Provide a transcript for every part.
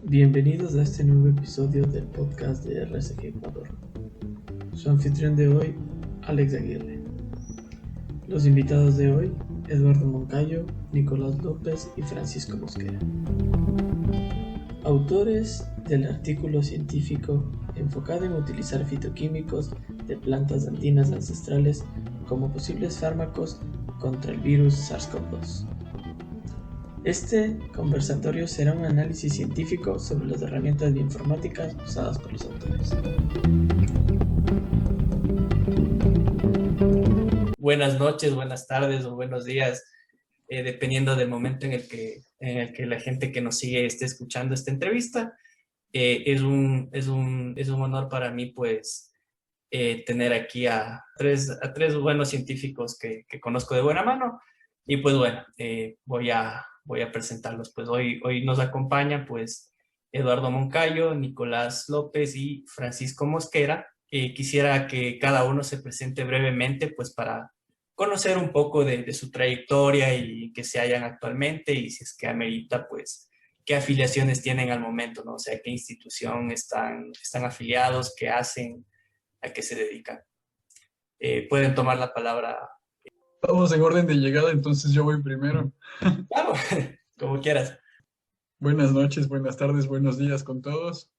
Bienvenidos a este nuevo episodio del podcast de RSG Ecuador. Su anfitrión de hoy, Alex Aguirre. Los invitados de hoy, Eduardo Moncayo, Nicolás López y Francisco Mosquera. Autores del artículo científico enfocado en utilizar fitoquímicos de plantas andinas ancestrales como posibles fármacos contra el virus SARS-CoV-2. Este conversatorio será un análisis científico sobre las herramientas bioinformáticas usadas por los autores. Buenas noches, buenas tardes o buenos días, dependiendo del momento en el que la gente que nos sigue esté escuchando esta entrevista. Es un honor para mí, pues, tener aquí a tres buenos científicos que conozco de buena mano. Y pues bueno, voy a presentarlos. Pues hoy nos acompaña pues Eduardo Moncayo, Nicolás López y Francisco Mosquera. Quisiera que cada uno se presente brevemente pues para conocer un poco de su trayectoria y que se hallan actualmente y si es que amerita pues qué afiliaciones tienen al momento, ¿no? O sea, qué institución están afiliados, qué hacen, a qué se dedican. Pueden tomar la palabra. Vamos en orden de llegada, entonces yo voy primero. Claro, como quieras. Buenas noches, buenas tardes, buenos días con todos.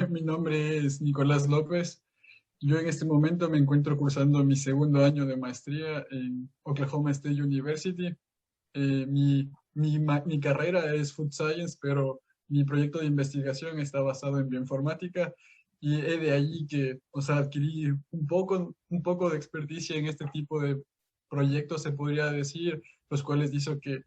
Mi nombre es Nicolás López. Yo en este momento me encuentro cursando mi segundo año de maestría en Oklahoma State University. Mi carrera es Food Science, pero mi proyecto de investigación está basado en bioinformática y he de ahí que, adquirí un poco de experticia en este tipo de proyectos, se podría decir, los cuales hizo que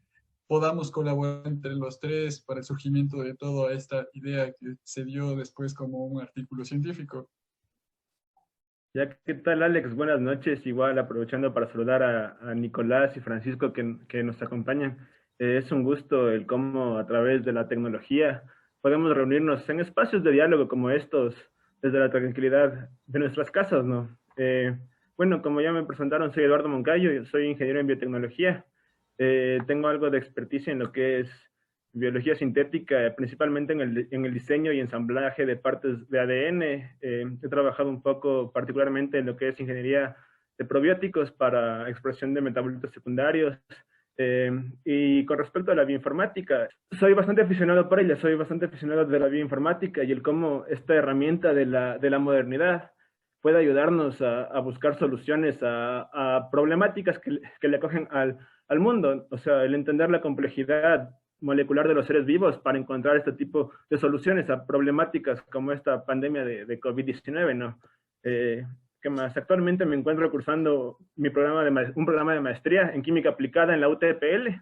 podamos colaborar entre los tres para el surgimiento de toda esta idea que se dio después como un artículo científico. Ya, ¿qué tal, Alex? Buenas noches. Igual aprovechando para saludar a Nicolás y Francisco que nos acompañan. Es un gusto el cómo a través de la tecnología podemos reunirnos en espacios de diálogo como estos, desde la tranquilidad de nuestras casas, ¿no? Bueno, como ya me presentaron, soy Eduardo Moncayo, yo soy ingeniero en biotecnología. Tengo algo de experticia en lo que es biología sintética, principalmente en el diseño y ensamblaje de partes de ADN. He trabajado un poco particularmente en lo que es ingeniería de probióticos para expresión de metabolitos secundarios. Y con respecto a la bioinformática, soy bastante aficionado por ella, soy bastante aficionado de la bioinformática y el cómo esta herramienta de la modernidad puede ayudarnos a buscar soluciones a problemáticas que le acogen al mundo. O sea, el entender la complejidad molecular de los seres vivos para encontrar este tipo de soluciones a problemáticas como esta pandemia de COVID-19, ¿no? ¿Qué más? Actualmente me encuentro cursando un programa de maestría en química aplicada en la UTPL,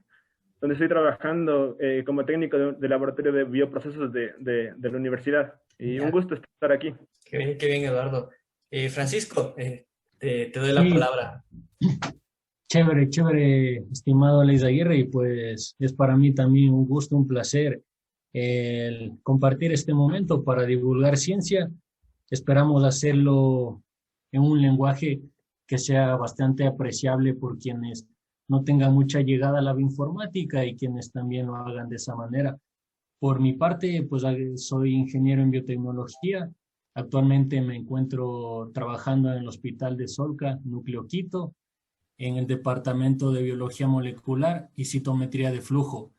donde estoy trabajando como técnico de laboratorio de bioprocesos de la universidad. Y un gusto estar aquí. Qué bien, Eduardo. Francisco, te doy la Sí, palabra. chévere, estimado Alex Aguirre, y pues es para mí también un gusto, un placer el compartir este momento para divulgar ciencia. Esperamos hacerlo en un lenguaje que sea bastante apreciable por quienes no tengan mucha llegada a la bioinformática y quienes también lo hagan de esa manera. Por mi parte, pues soy ingeniero en biotecnología. Actualmente me encuentro trabajando en el Hospital de Solca, Núcleo Quito, en el Departamento de Biología Molecular y Citometría de Flujo.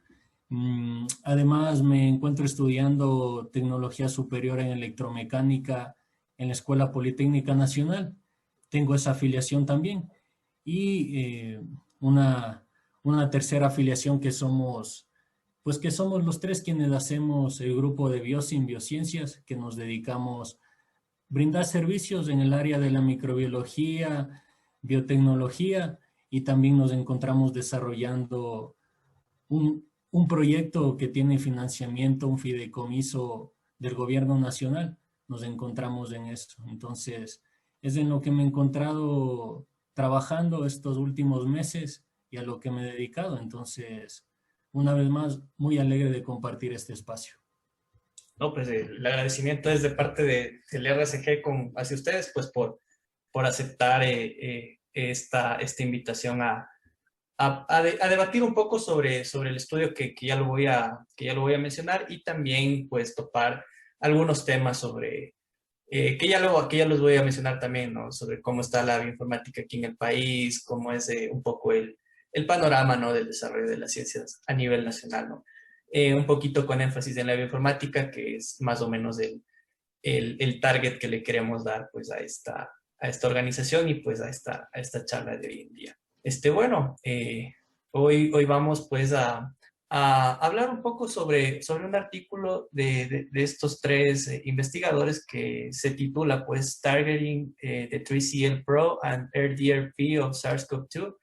Además, me encuentro estudiando tecnología superior en electromecánica en la Escuela Politécnica Nacional. Tengo esa afiliación también. Y una tercera afiliación que somos los tres quienes hacemos el grupo de Biosim Biociencias, que nos dedicamos a brindar servicios en el área de la microbiología, biotecnología, y también nos encontramos desarrollando un proyecto que tiene financiamiento, un fideicomiso del gobierno nacional. Nos encontramos en esto. Entonces, es en lo que me he encontrado trabajando estos últimos meses y a lo que me he dedicado. Entonces, una vez más, muy alegre de compartir este espacio. No, pues el agradecimiento es de parte del RSG hacia ustedes, pues por aceptar esta invitación a debatir un poco sobre el estudio que ya lo voy a mencionar y también pues topar algunos temas sobre, que ya los voy a mencionar también, ¿no? Sobre cómo está la bioinformática aquí en el país, cómo es un poco el panorama, ¿no? Del desarrollo de las ciencias a nivel nacional, ¿no? Un poquito con énfasis en la bioinformática, que es más o menos el target que le queremos dar pues a esta organización y pues a esta charla de hoy en día. Bueno, hoy vamos pues a hablar un poco sobre un artículo de estos tres investigadores que se titula pues Targeting the 3CL Pro and RDRP of SARS-CoV-2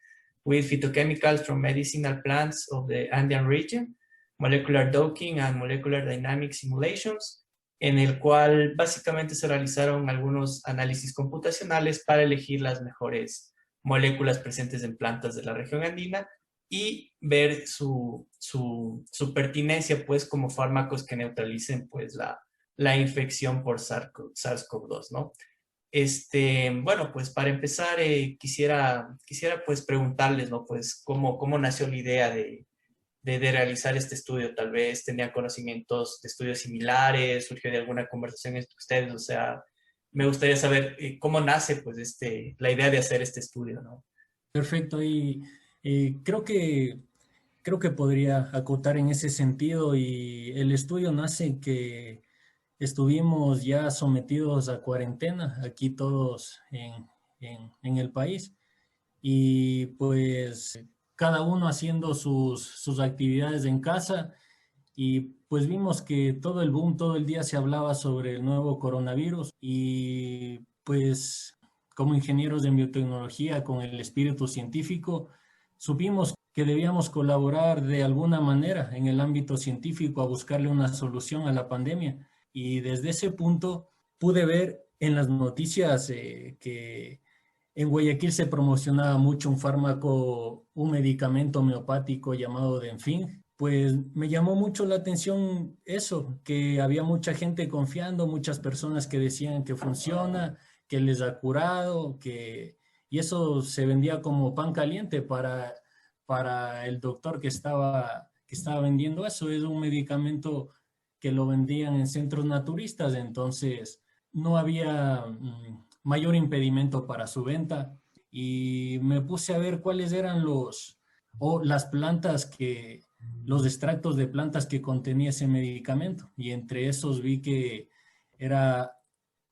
with Phytochemicals from Medicinal Plants of the Andean Region, Molecular Docking and Molecular Dynamic Simulations, en el cual básicamente se realizaron algunos análisis computacionales para elegir las mejores moléculas presentes en plantas de la región andina y ver su pertinencia pues como fármacos que neutralicen pues la infección por SARS-CoV-2, ¿no? Bueno, pues para empezar quisiera pues preguntarles, ¿no? Pues cómo nació la idea de realizar este estudio. Tal vez tenían conocimientos de estudios similares, surgió de alguna conversación entre ustedes, o sea, me gustaría saber cómo nace pues la idea de hacer este estudio, ¿no? Perfecto, y creo que podría acotar en ese sentido, y el estudio nace que estuvimos ya sometidos a cuarentena aquí todos en el país, y pues cada uno haciendo sus actividades en casa, y pues vimos que todo el boom, todo el día se hablaba sobre el nuevo coronavirus, y pues como ingenieros de biotecnología con el espíritu científico, supimos que debíamos colaborar de alguna manera en el ámbito científico a buscarle una solución a la pandemia. Y desde ese punto pude ver en las noticias que en Guayaquil se promocionaba mucho un fármaco, un medicamento homeopático llamado Denfing. Pues me llamó mucho la atención eso, que había mucha gente confiando, muchas personas que decían que funciona, que les ha curado, y eso se vendía como pan caliente para el doctor que estaba vendiendo eso. Es un medicamento que lo vendían en centros naturistas, entonces no había mayor impedimento para su venta, y me puse a ver cuáles eran las plantas los extractos de plantas que contenía ese medicamento, y entre esos vi que era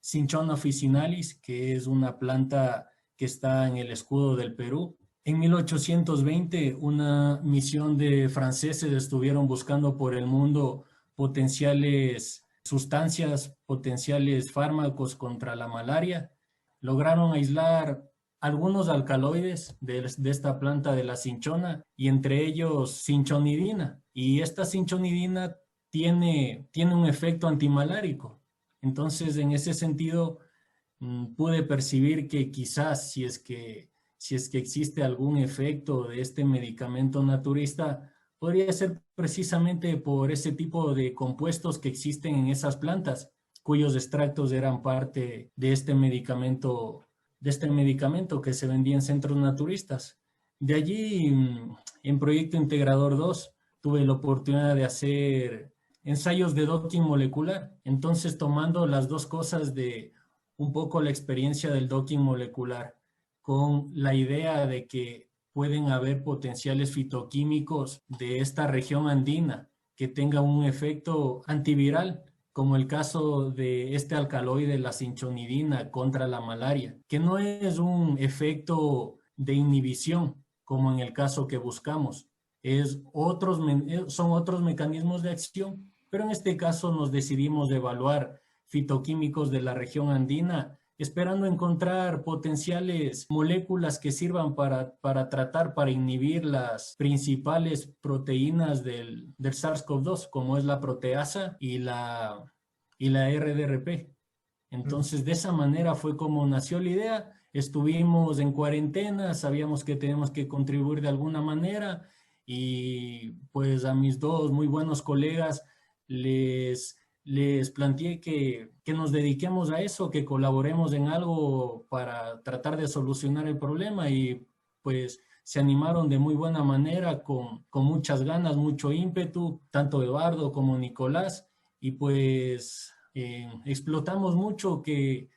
Cinchona officinalis, que es una planta que está en el escudo del Perú. En 1820, una misión de franceses estuvieron buscando por el mundo potenciales sustancias, potenciales fármacos contra la malaria. Lograron aislar algunos alcaloides de esta planta de la cinchona, y entre ellos cinchonidina. Y esta cinchonidina tiene un efecto antimalárico. Entonces, en ese sentido, pude percibir que quizás si es que existe algún efecto de este medicamento naturista, podría ser precisamente por ese tipo de compuestos que existen en esas plantas, cuyos extractos eran parte de este medicamento que se vendía en centros naturistas. De allí, en Proyecto Integrador 2, tuve la oportunidad de hacer ensayos de docking molecular. Entonces, tomando las dos cosas de un poco la experiencia del docking molecular, con la idea de que pueden haber potenciales fitoquímicos de esta región andina que tengan un efecto antiviral, como el caso de este alcaloide, la cinchonidina, contra la malaria, que no es un efecto de inhibición, como en el caso que buscamos, son otros mecanismos de acción, pero en este caso nos decidimos evaluar fitoquímicos de la región andina, esperando encontrar potenciales moléculas que sirvan para inhibir las principales proteínas del SARS-CoV-2, como es la proteasa y la RDRP. Entonces, de esa manera fue como nació la idea. Estuvimos en cuarentena, sabíamos que tenemos que contribuir de alguna manera, y pues a mis dos muy buenos colegas les planteé que nos dediquemos a eso, que colaboremos en algo para tratar de solucionar el problema, y pues se animaron de muy buena manera, con muchas ganas, mucho ímpetu, tanto Eduardo como Nicolás, y pues explotamos mucho que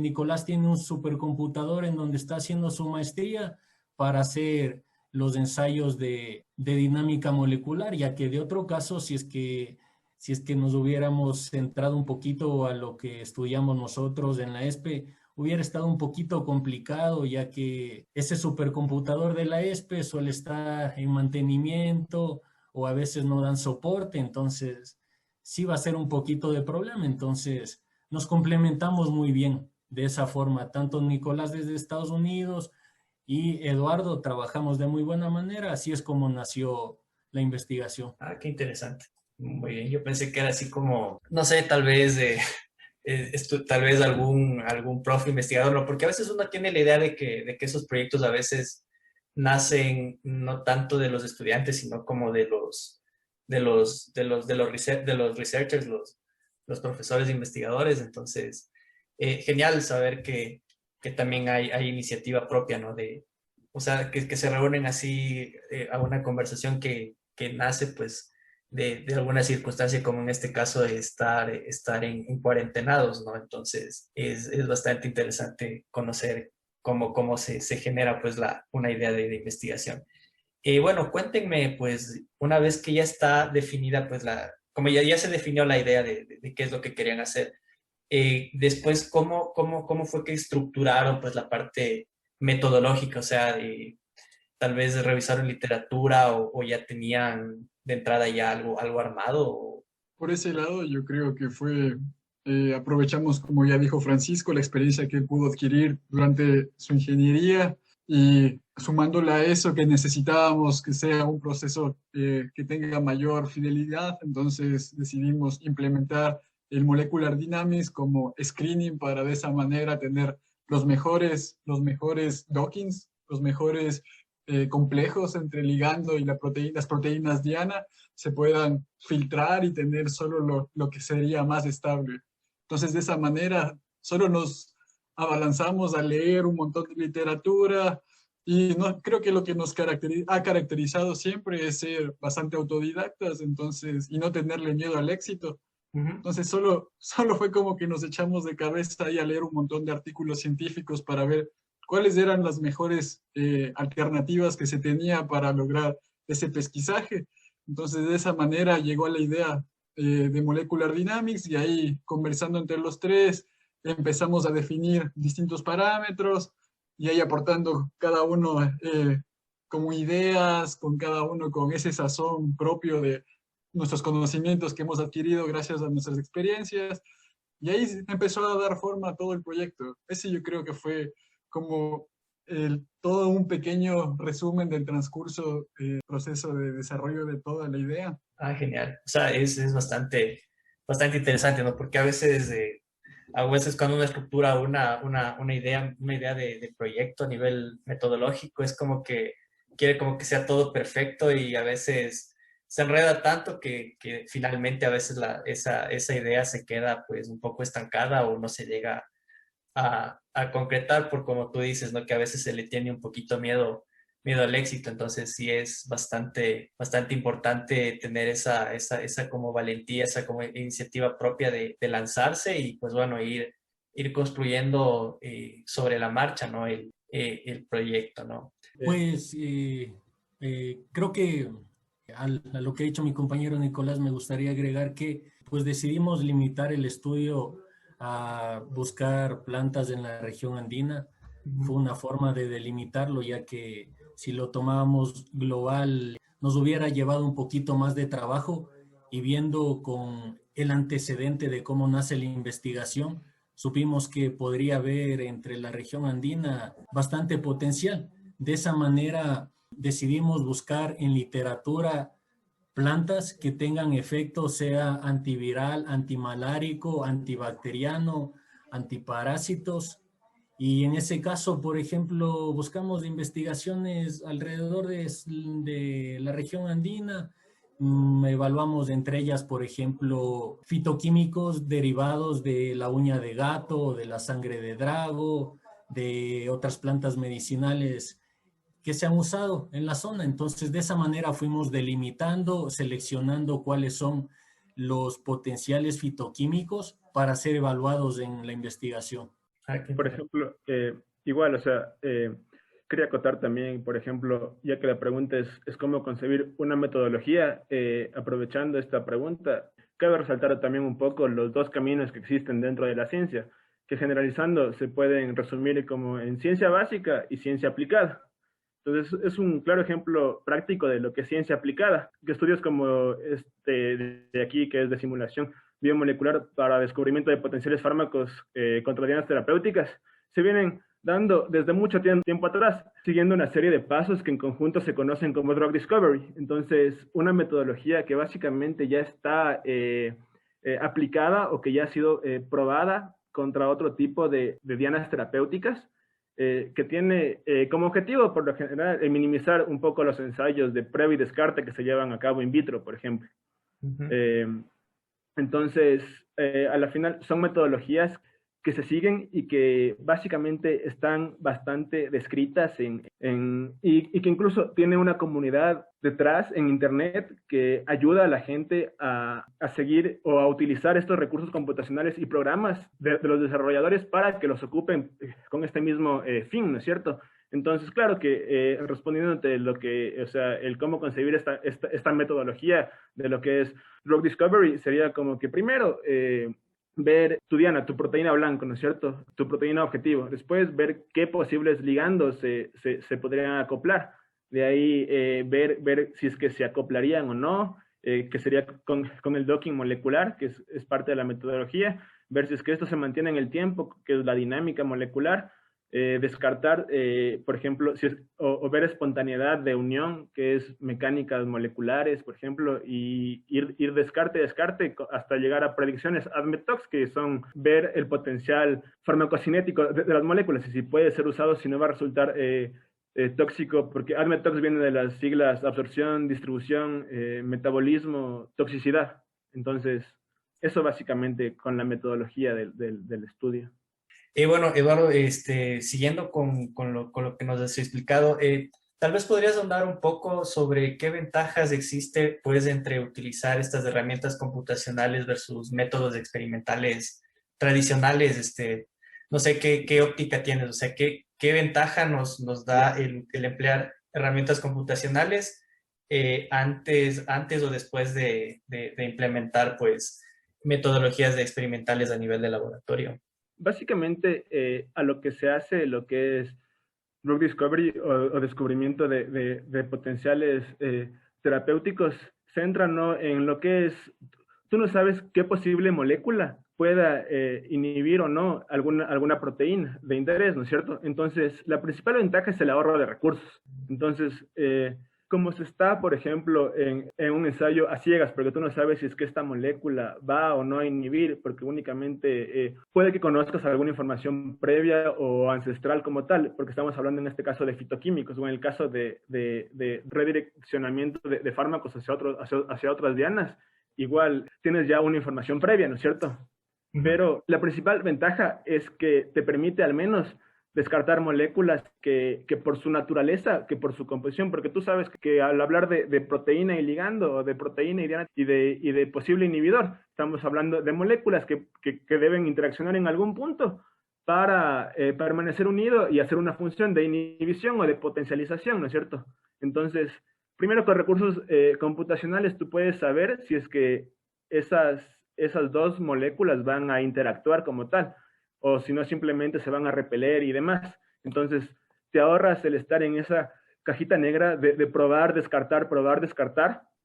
Nicolás tiene un supercomputador en donde está haciendo su maestría para hacer los ensayos de dinámica molecular, ya que de otro caso, si es que nos hubiéramos centrado un poquito a lo que estudiamos nosotros en la ESPE, hubiera estado un poquito complicado, ya que ese supercomputador de la ESPE suele estar en mantenimiento o a veces no dan soporte, entonces sí va a ser un poquito de problema. Entonces nos complementamos muy bien de esa forma, tanto Nicolás desde Estados Unidos y Eduardo trabajamos de muy buena manera, así es como nació la investigación. Ah, qué interesante. Muy bien, yo pensé que era así como, no sé, tal vez tal vez algún profe investigador, ¿no? Porque a veces uno tiene la idea de que esos proyectos a veces nacen no tanto de los estudiantes, sino como de los researchers, los profesores investigadores. Entonces, genial saber que también hay iniciativa propia, ¿no? O sea, que se reúnen así a una conversación que nace, pues, de alguna circunstancia, como en este caso de estar en cuarentenados, ¿no? Entonces, es bastante interesante conocer cómo se genera, pues, una idea de investigación. Bueno, cuéntenme, pues, una vez que ya está definida, pues, como ya se definió la idea de qué es lo que querían hacer, después, ¿cómo fue que estructuraron, pues, la parte metodológica? O sea, tal vez revisaron literatura o ya tenían de entrada ya algo armado. Por ese lado, yo creo que aprovechamos, como ya dijo Francisco, la experiencia que él pudo adquirir durante su ingeniería y sumándola a eso que necesitábamos que sea un proceso que tenga mayor fidelidad, entonces decidimos implementar el Molecular Dynamics como screening para de esa manera tener los mejores dockings, los mejores complejos entre ligando y las proteínas diana se puedan filtrar y tener solo lo que sería más estable. Entonces, de esa manera, solo nos abalanzamos a leer un montón de literatura y no, creo que lo que nos ha caracterizado siempre es ser bastante autodidactas, entonces, y no tenerle miedo al éxito. Entonces, solo fue como que nos echamos de cabeza ahí a leer un montón de artículos científicos para ver cuáles eran las mejores alternativas que se tenía para lograr ese pesquisaje. Entonces, de esa manera llegó a la idea de Molecular Dynamics y ahí, conversando entre los tres, empezamos a definir distintos parámetros y ahí aportando cada uno como ideas, con cada uno con ese sazón propio de nuestros conocimientos que hemos adquirido gracias a nuestras experiencias. Y ahí empezó a dar forma a todo el proyecto. Ese yo creo que fue como todo un pequeño resumen del transcurso, proceso de desarrollo de toda la idea. Ah, genial. O sea, es bastante interesante, ¿no? Porque a veces cuando uno estructura una idea de proyecto a nivel metodológico, es como que quiere como que sea todo perfecto y a veces se enreda tanto que finalmente a veces esa idea se queda pues un poco estancada o no se llega a concretar por como tú dices, ¿no? Que a veces se le tiene un poquito miedo al éxito. Entonces sí es bastante importante tener esa como valentía, esa como iniciativa propia de lanzarse y pues bueno, ir construyendo sobre la marcha, ¿no? El proyecto, ¿no? Pues creo que a lo que ha dicho mi compañero Nicolás me gustaría agregar que pues decidimos limitar el estudio a buscar plantas en la región andina. Fue una forma de delimitarlo, ya que si lo tomábamos global nos hubiera llevado un poquito más de trabajo, y viendo con el antecedente de cómo nace la investigación, supimos que podría haber entre la región andina bastante potencial. De esa manera decidimos buscar en literatura plantas que tengan efecto, sea antiviral, antimalárico, antibacteriano, antiparásitos. Y en ese caso, por ejemplo, buscamos investigaciones alrededor de la región andina. Evaluamos entre ellas, por ejemplo, fitoquímicos derivados de la uña de gato, de la sangre de drago, de otras plantas medicinales que se han usado en la zona. Entonces, de esa manera fuimos delimitando, seleccionando cuáles son los potenciales fitoquímicos para ser evaluados en la investigación. Por ejemplo, igual, o sea, quería acotar también, por ejemplo, ya que la pregunta es cómo concebir una metodología, aprovechando esta pregunta, cabe resaltar también un poco los dos caminos que existen dentro de la ciencia, que generalizando se pueden resumir como en ciencia básica y ciencia aplicada. Entonces, es un claro ejemplo práctico de lo que es ciencia aplicada, que estudios como este de aquí, que es de simulación biomolecular para descubrimiento de potenciales fármacos contra dianas terapéuticas, se vienen dando desde mucho tiempo atrás, siguiendo una serie de pasos que en conjunto se conocen como drug discovery. Entonces, una metodología que básicamente ya está aplicada o que ya ha sido probada contra otro tipo de dianas terapéuticas, que tiene como objetivo, por lo general, minimizar un poco los ensayos de prueba y descarte que se llevan a cabo in vitro, por ejemplo. Entonces, a la final son metodologías que se siguen y que básicamente están bastante descritas y que incluso tiene una comunidad detrás en Internet que ayuda a la gente a seguir o a utilizar estos recursos computacionales y programas de los desarrolladores para que los ocupen con este mismo fin, ¿no es cierto? Entonces, claro que respondiéndote lo que, o sea, el cómo concebir esta metodología de lo que es drug discovery sería como que primero ver tu diana, tu proteína blanco, ¿no es cierto? Tu proteína objetivo. Después ver qué posibles ligandos se podrían acoplar. De ahí ver si es que se acoplarían o no, que sería con el docking molecular, que es parte de la metodología, ver si es que esto se mantiene en el tiempo, que es la dinámica molecular, descartar, por ejemplo, o ver espontaneidad de unión, que es mecánicas moleculares, por ejemplo, y ir descarte hasta llegar a predicciones ADMET-Tox, que son ver el potencial farmacocinético de las moléculas y si puede ser usado, si no va a resultar tóxico, porque ADMET-Tox viene de las siglas absorción, distribución, metabolismo, toxicidad. Entonces, eso básicamente con la metodología del estudio. Y bueno, Eduardo, siguiendo con lo que nos has explicado, tal vez podrías ahondar un poco sobre qué ventajas existe pues entre utilizar estas herramientas computacionales versus métodos experimentales tradicionales. No sé qué óptica tienes, o sea, qué ventaja nos da el emplear herramientas computacionales antes o después de implementar pues metodologías experimentales a nivel de laboratorio. Básicamente, a lo que se hace, lo que es drug discovery o descubrimiento de potenciales terapéuticos, se entra, ¿no?, en lo que es, tú no sabes qué posible molécula pueda inhibir o no alguna proteína de interés, ¿no es cierto? Entonces, la principal ventaja es el ahorro de recursos. Entonces, como se está, por ejemplo, en un ensayo a ciegas, porque tú no sabes si es que esta molécula va o no a inhibir, porque únicamente puede que conozcas alguna información previa o ancestral como tal, porque estamos hablando en este caso de fitoquímicos, o en el caso de redireccionamiento de fármacos hacia otras dianas, igual tienes ya una información previa, ¿no es cierto? Pero la principal ventaja es que te permite al menos descartar moléculas que por su naturaleza, que por su composición, porque tú sabes que al hablar de proteína y ligando, o de proteína y diana y de posible inhibidor, estamos hablando de moléculas que deben interaccionar en algún punto para permanecer unido y hacer una función de inhibición o de potencialización, ¿no es cierto? Entonces, primero con recursos computacionales tú puedes saber si es que esas dos moléculas van a interactuar como tal, o si no simplemente se van a repeler y demás. Entonces, te ahorras el estar en esa cajita negra de probar, descartar,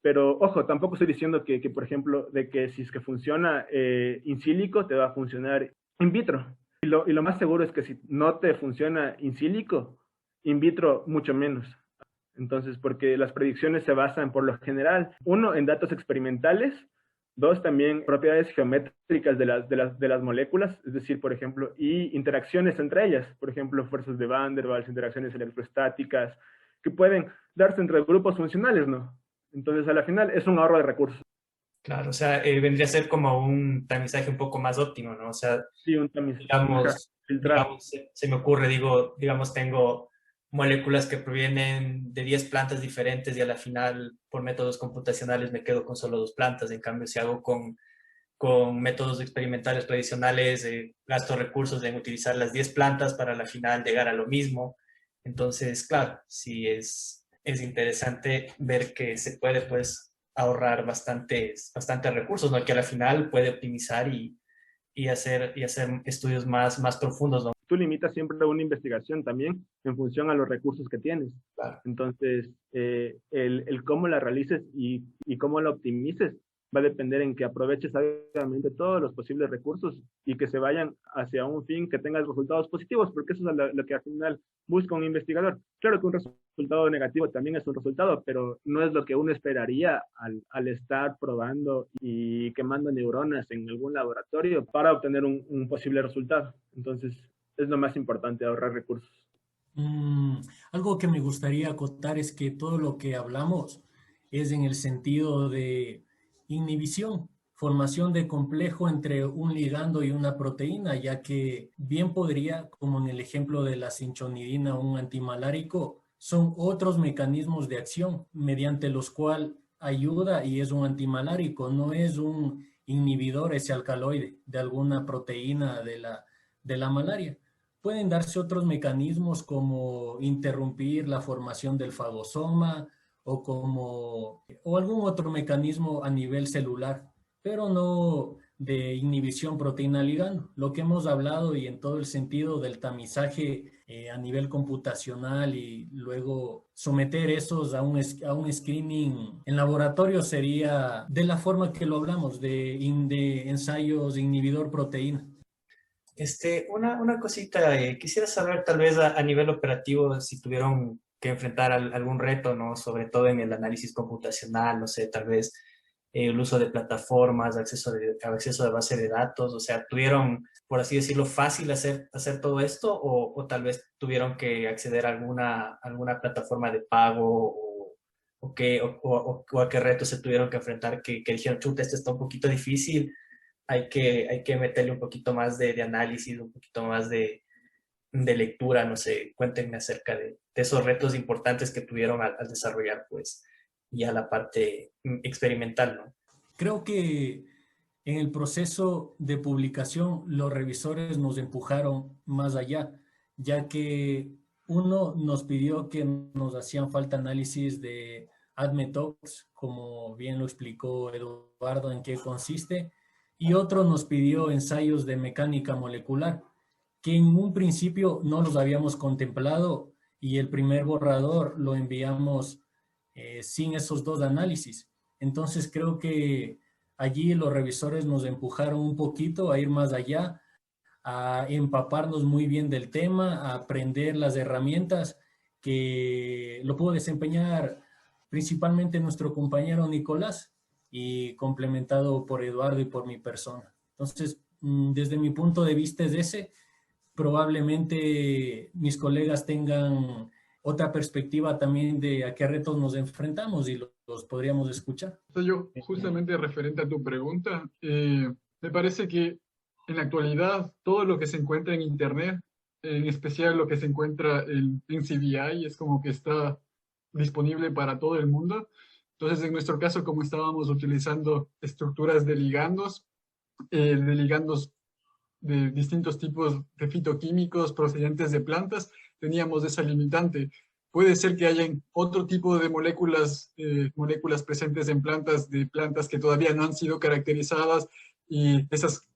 pero ojo, tampoco estoy diciendo que por ejemplo, de que si es que funciona in silico, te va a funcionar in vitro. Y lo más seguro es que si no te funciona in silico, in vitro mucho menos. Entonces, porque las predicciones se basan por lo general, uno, en datos experimentales, dos, también propiedades geométricas de las moléculas, es decir, por ejemplo, y interacciones entre ellas, por ejemplo, fuerzas de Van der Waals, interacciones electrostáticas, que pueden darse entre grupos funcionales, ¿no? Entonces, a la final, es un ahorro de recursos. Claro, o sea, vendría a ser como un tamizaje un poco más óptimo, ¿no? O sea, sí, un tamizaje digamos, se me ocurre, digamos, tengo moléculas que provienen de 10 plantas diferentes y a la final por métodos computacionales me quedo con solo 2 plantas. En cambio, si hago con métodos experimentales tradicionales, gasto recursos en utilizar las 10 plantas para la final llegar a lo mismo. Entonces, claro, sí es interesante ver que se puede pues ahorrar bastantes recursos, ¿no? Que a la final puede optimizar y hacer estudios más profundos, ¿no? Tú limitas siempre una investigación también en función a los recursos que tienes. Claro. Entonces, el cómo la realices y cómo la optimices va a depender en que aproveches sabiamente todos los posibles recursos y que se vayan hacia un fin que tenga resultados positivos, porque eso es lo que al final busca un investigador. Claro que un resultado negativo también es un resultado, pero no es lo que uno esperaría al estar probando y quemando neuronas en algún laboratorio para obtener un posible resultado. Entonces, es lo más importante, ahorrar recursos. Algo que me gustaría acotar es que todo lo que hablamos es en el sentido de inhibición, formación de complejo entre un ligando y una proteína, ya que bien podría, como en el ejemplo de la cinchonidina o un antimalárico, son otros mecanismos de acción mediante los cuales ayuda y es un antimalárico, no es un inhibidor ese alcaloide de alguna proteína de la malaria. Pueden darse otros mecanismos como interrumpir la formación del fagosoma o algún otro mecanismo a nivel celular, pero no de inhibición proteína ligando. Lo que hemos hablado y en todo el sentido del tamizaje a nivel computacional y luego someter esos a un screening en laboratorio sería de la forma que lo hablamos, de ensayos inhibidor proteína. Una cosita, quisiera saber tal vez a nivel operativo si tuvieron que enfrentar algún reto, ¿no? Sobre todo en el análisis computacional, no sé, tal vez el uso de plataformas, acceso de base de datos, o sea, ¿tuvieron, por así decirlo, fácil hacer todo esto o tal vez tuvieron que acceder a alguna plataforma de pago o a qué retos se tuvieron que enfrentar que dijeron, chuta, esto está un poquito difícil, hay que meterle un poquito más de análisis, un poquito más de lectura, no sé, cuéntenme acerca de esos retos importantes que tuvieron al desarrollar, pues, ya la parte experimental, ¿no? Creo que en el proceso de publicación los revisores nos empujaron más allá, ya que uno nos pidió que nos hacían falta análisis de ADMETOX, como bien lo explicó Eduardo en qué consiste, y otro nos pidió ensayos de mecánica molecular, que en un principio no los habíamos contemplado y el primer borrador lo enviamos sin esos dos análisis. Entonces creo que allí los revisores nos empujaron un poquito a ir más allá, a empaparnos muy bien del tema, a aprender las herramientas que lo pudo desempeñar principalmente nuestro compañero Nicolás y complementado por Eduardo y por mi persona. Entonces, desde mi punto de vista es ese. Probablemente mis colegas tengan otra perspectiva también de a qué retos nos enfrentamos y los podríamos escuchar. Yo, justamente referente a tu pregunta, me parece que en la actualidad todo lo que se encuentra en Internet, en especial lo que se encuentra en CBI, es como que está disponible para todo el mundo. Entonces, en nuestro caso, como estábamos utilizando estructuras de ligandos de distintos tipos de fitoquímicos procedentes de plantas, teníamos esa limitante. Puede ser que hayan otro tipo de moléculas presentes en plantas, de plantas que todavía no han sido caracterizadas y esas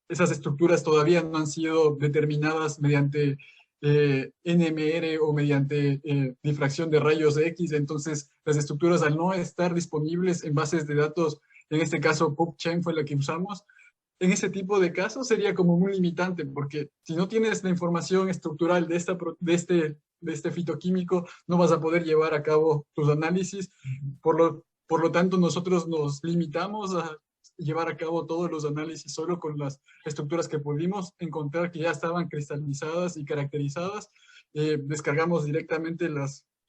estructuras todavía no han sido determinadas mediante NMR o mediante difracción de rayos X. Entonces, las estructuras al no estar disponibles en bases de datos, en este caso PubChem fue la que usamos, en ese tipo de casos sería como un limitante, porque si no tienes la información estructural de este fitoquímico, no vas a poder llevar a cabo tus análisis. Por lo tanto, nosotros nos limitamos a llevar a cabo todos los análisis solo con las estructuras que pudimos encontrar que ya estaban cristalizadas y caracterizadas. Descargamos directamente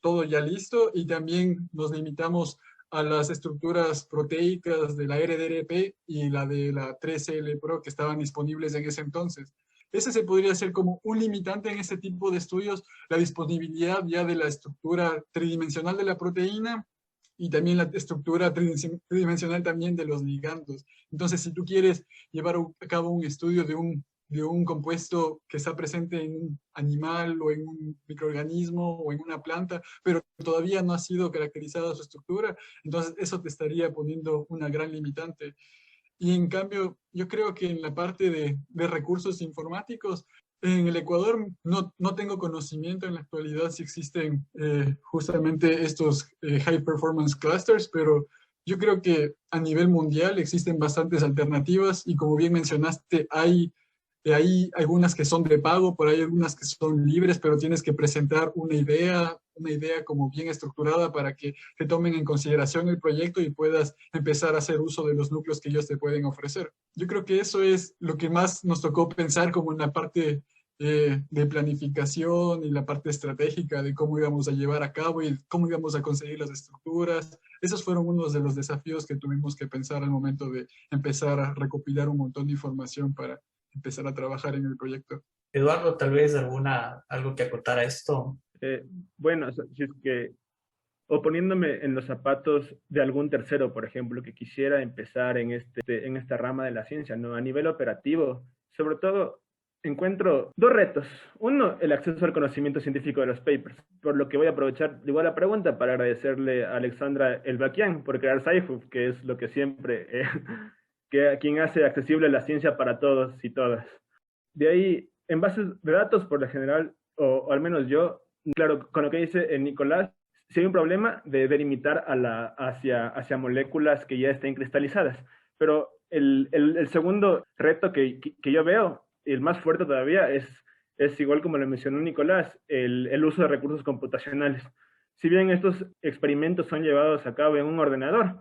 todo ya listo y también nos limitamos a las estructuras proteicas de la RDRP y la de la 3L Pro que estaban disponibles en ese entonces. ese se podría hacer como un limitante en este tipo de estudios, la disponibilidad ya de la estructura tridimensional de la proteína y también la estructura tridimensional también de los ligandos. Entonces, si tú quieres llevar a cabo un estudio de un compuesto que está presente en un animal o en un microorganismo o en una planta, pero todavía no ha sido caracterizada su estructura, entonces eso te estaría poniendo una gran limitante. Y en cambio, yo creo que en la parte de recursos informáticos, en el Ecuador no tengo conocimiento en la actualidad si existen justamente estos high performance clusters, pero yo creo que a nivel mundial existen bastantes alternativas y como bien mencionaste, hay algunas que son de pago, por ahí algunas que son libres, pero tienes que presentar una idea como bien estructurada para que te tomen en consideración el proyecto y puedas empezar a hacer uso de los núcleos que ellos te pueden ofrecer. Yo creo que eso es lo que más nos tocó pensar como en la parte de planificación y la parte estratégica de cómo íbamos a llevar a cabo y cómo íbamos a conseguir las estructuras. Esos fueron unos de los desafíos que tuvimos que pensar al momento de empezar a recopilar un montón de información para empezar a trabajar en el proyecto. Eduardo, tal vez algo que acotar a esto. Bueno, si es que, o poniéndome en los zapatos de algún tercero, por ejemplo, que quisiera empezar en esta rama de la ciencia, ¿no? A nivel operativo, sobre todo, encuentro dos retos. Uno, el acceso al conocimiento científico de los papers, por lo que voy a aprovechar igual la pregunta para agradecerle a Alexandra Elbakian por crear SciFu, que es lo que siempre, quien hace accesible la ciencia para todos y todas. De ahí, en bases de datos, por lo general, o al menos yo, claro, con lo que dice Nicolás, sí hay un problema de delimitar hacia moléculas que ya estén cristalizadas. Pero el segundo reto que yo veo, el más fuerte todavía, es igual como lo mencionó Nicolás, el uso de recursos computacionales. Si bien estos experimentos son llevados a cabo en un ordenador,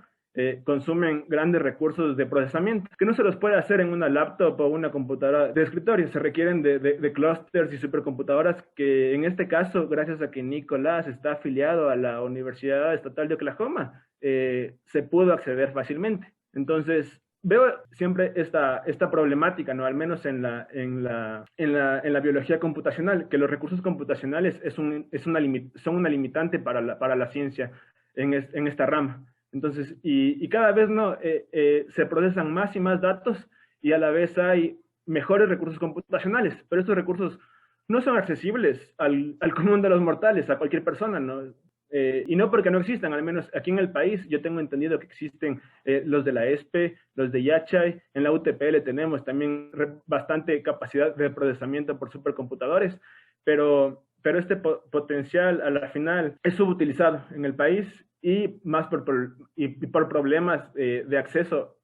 consumen grandes recursos de procesamiento, que no se los puede hacer en una laptop o una computadora de escritorio. Se requieren de clústeres y supercomputadoras que en este caso, gracias a que Nicolás está afiliado a la Universidad Estatal de Oklahoma, se pudo acceder fácilmente. Entonces, veo siempre esta problemática, ¿no? Al menos en la biología computacional, que los recursos computacionales son una limitante para la ciencia en esta rama. Entonces, y cada vez no se procesan más y más datos y a la vez hay mejores recursos computacionales, pero estos recursos no son accesibles al común de los mortales, a cualquier persona, ¿no? Y no porque no existan, al menos aquí en el país yo tengo entendido que existen los de la ESPE, los de Yachay, en la UTPL tenemos también bastante capacidad de procesamiento por supercomputadores, pero este potencial a la final es subutilizado en el país y más por problemas de acceso,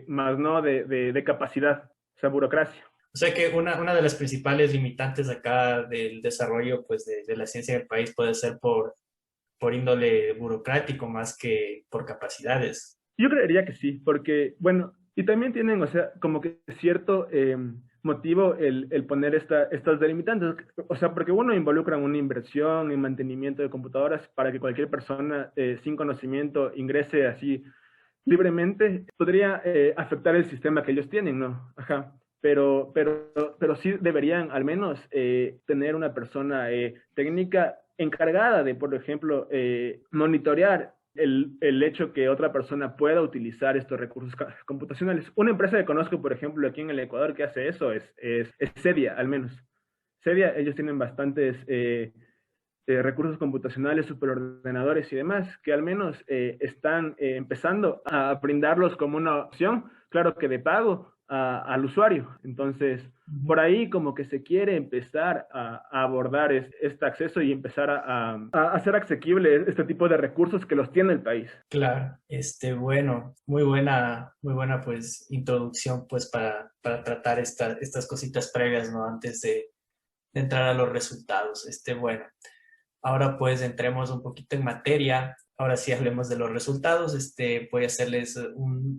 más no de capacidad, o sea, burocracia. O sea que una de las principales limitantes acá del desarrollo pues, de la ciencia en el país puede ser por índole burocrático más que por capacidades. Yo creería que sí, porque, bueno, y también tienen, o sea, como que cierto motivo el poner estas delimitantes, o sea, porque uno involucra una inversión en mantenimiento de computadoras para que cualquier persona sin conocimiento ingrese así libremente, podría afectar el sistema que ellos tienen, ¿no? Ajá. Pero sí deberían al menos tener una persona técnica encargada de, por ejemplo, monitorear el hecho que otra persona pueda utilizar estos recursos computacionales. Una empresa que conozco, por ejemplo, aquí en el Ecuador que hace eso es Cedia, al menos. Cedia, ellos tienen bastantes recursos computacionales, superordenadores y demás, que al menos están empezando a brindarlos como una opción, claro que de pago, al usuario. Entonces, por ahí como que se quiere empezar a abordar este acceso y empezar a hacer asequible este tipo de recursos que los tiene el país. Claro, bueno, muy buena pues introducción pues para tratar estas cositas previas, ¿no? Antes de entrar a los resultados. Bueno, ahora pues entremos un poquito en materia. Ahora sí hablemos de los resultados. Voy a hacerles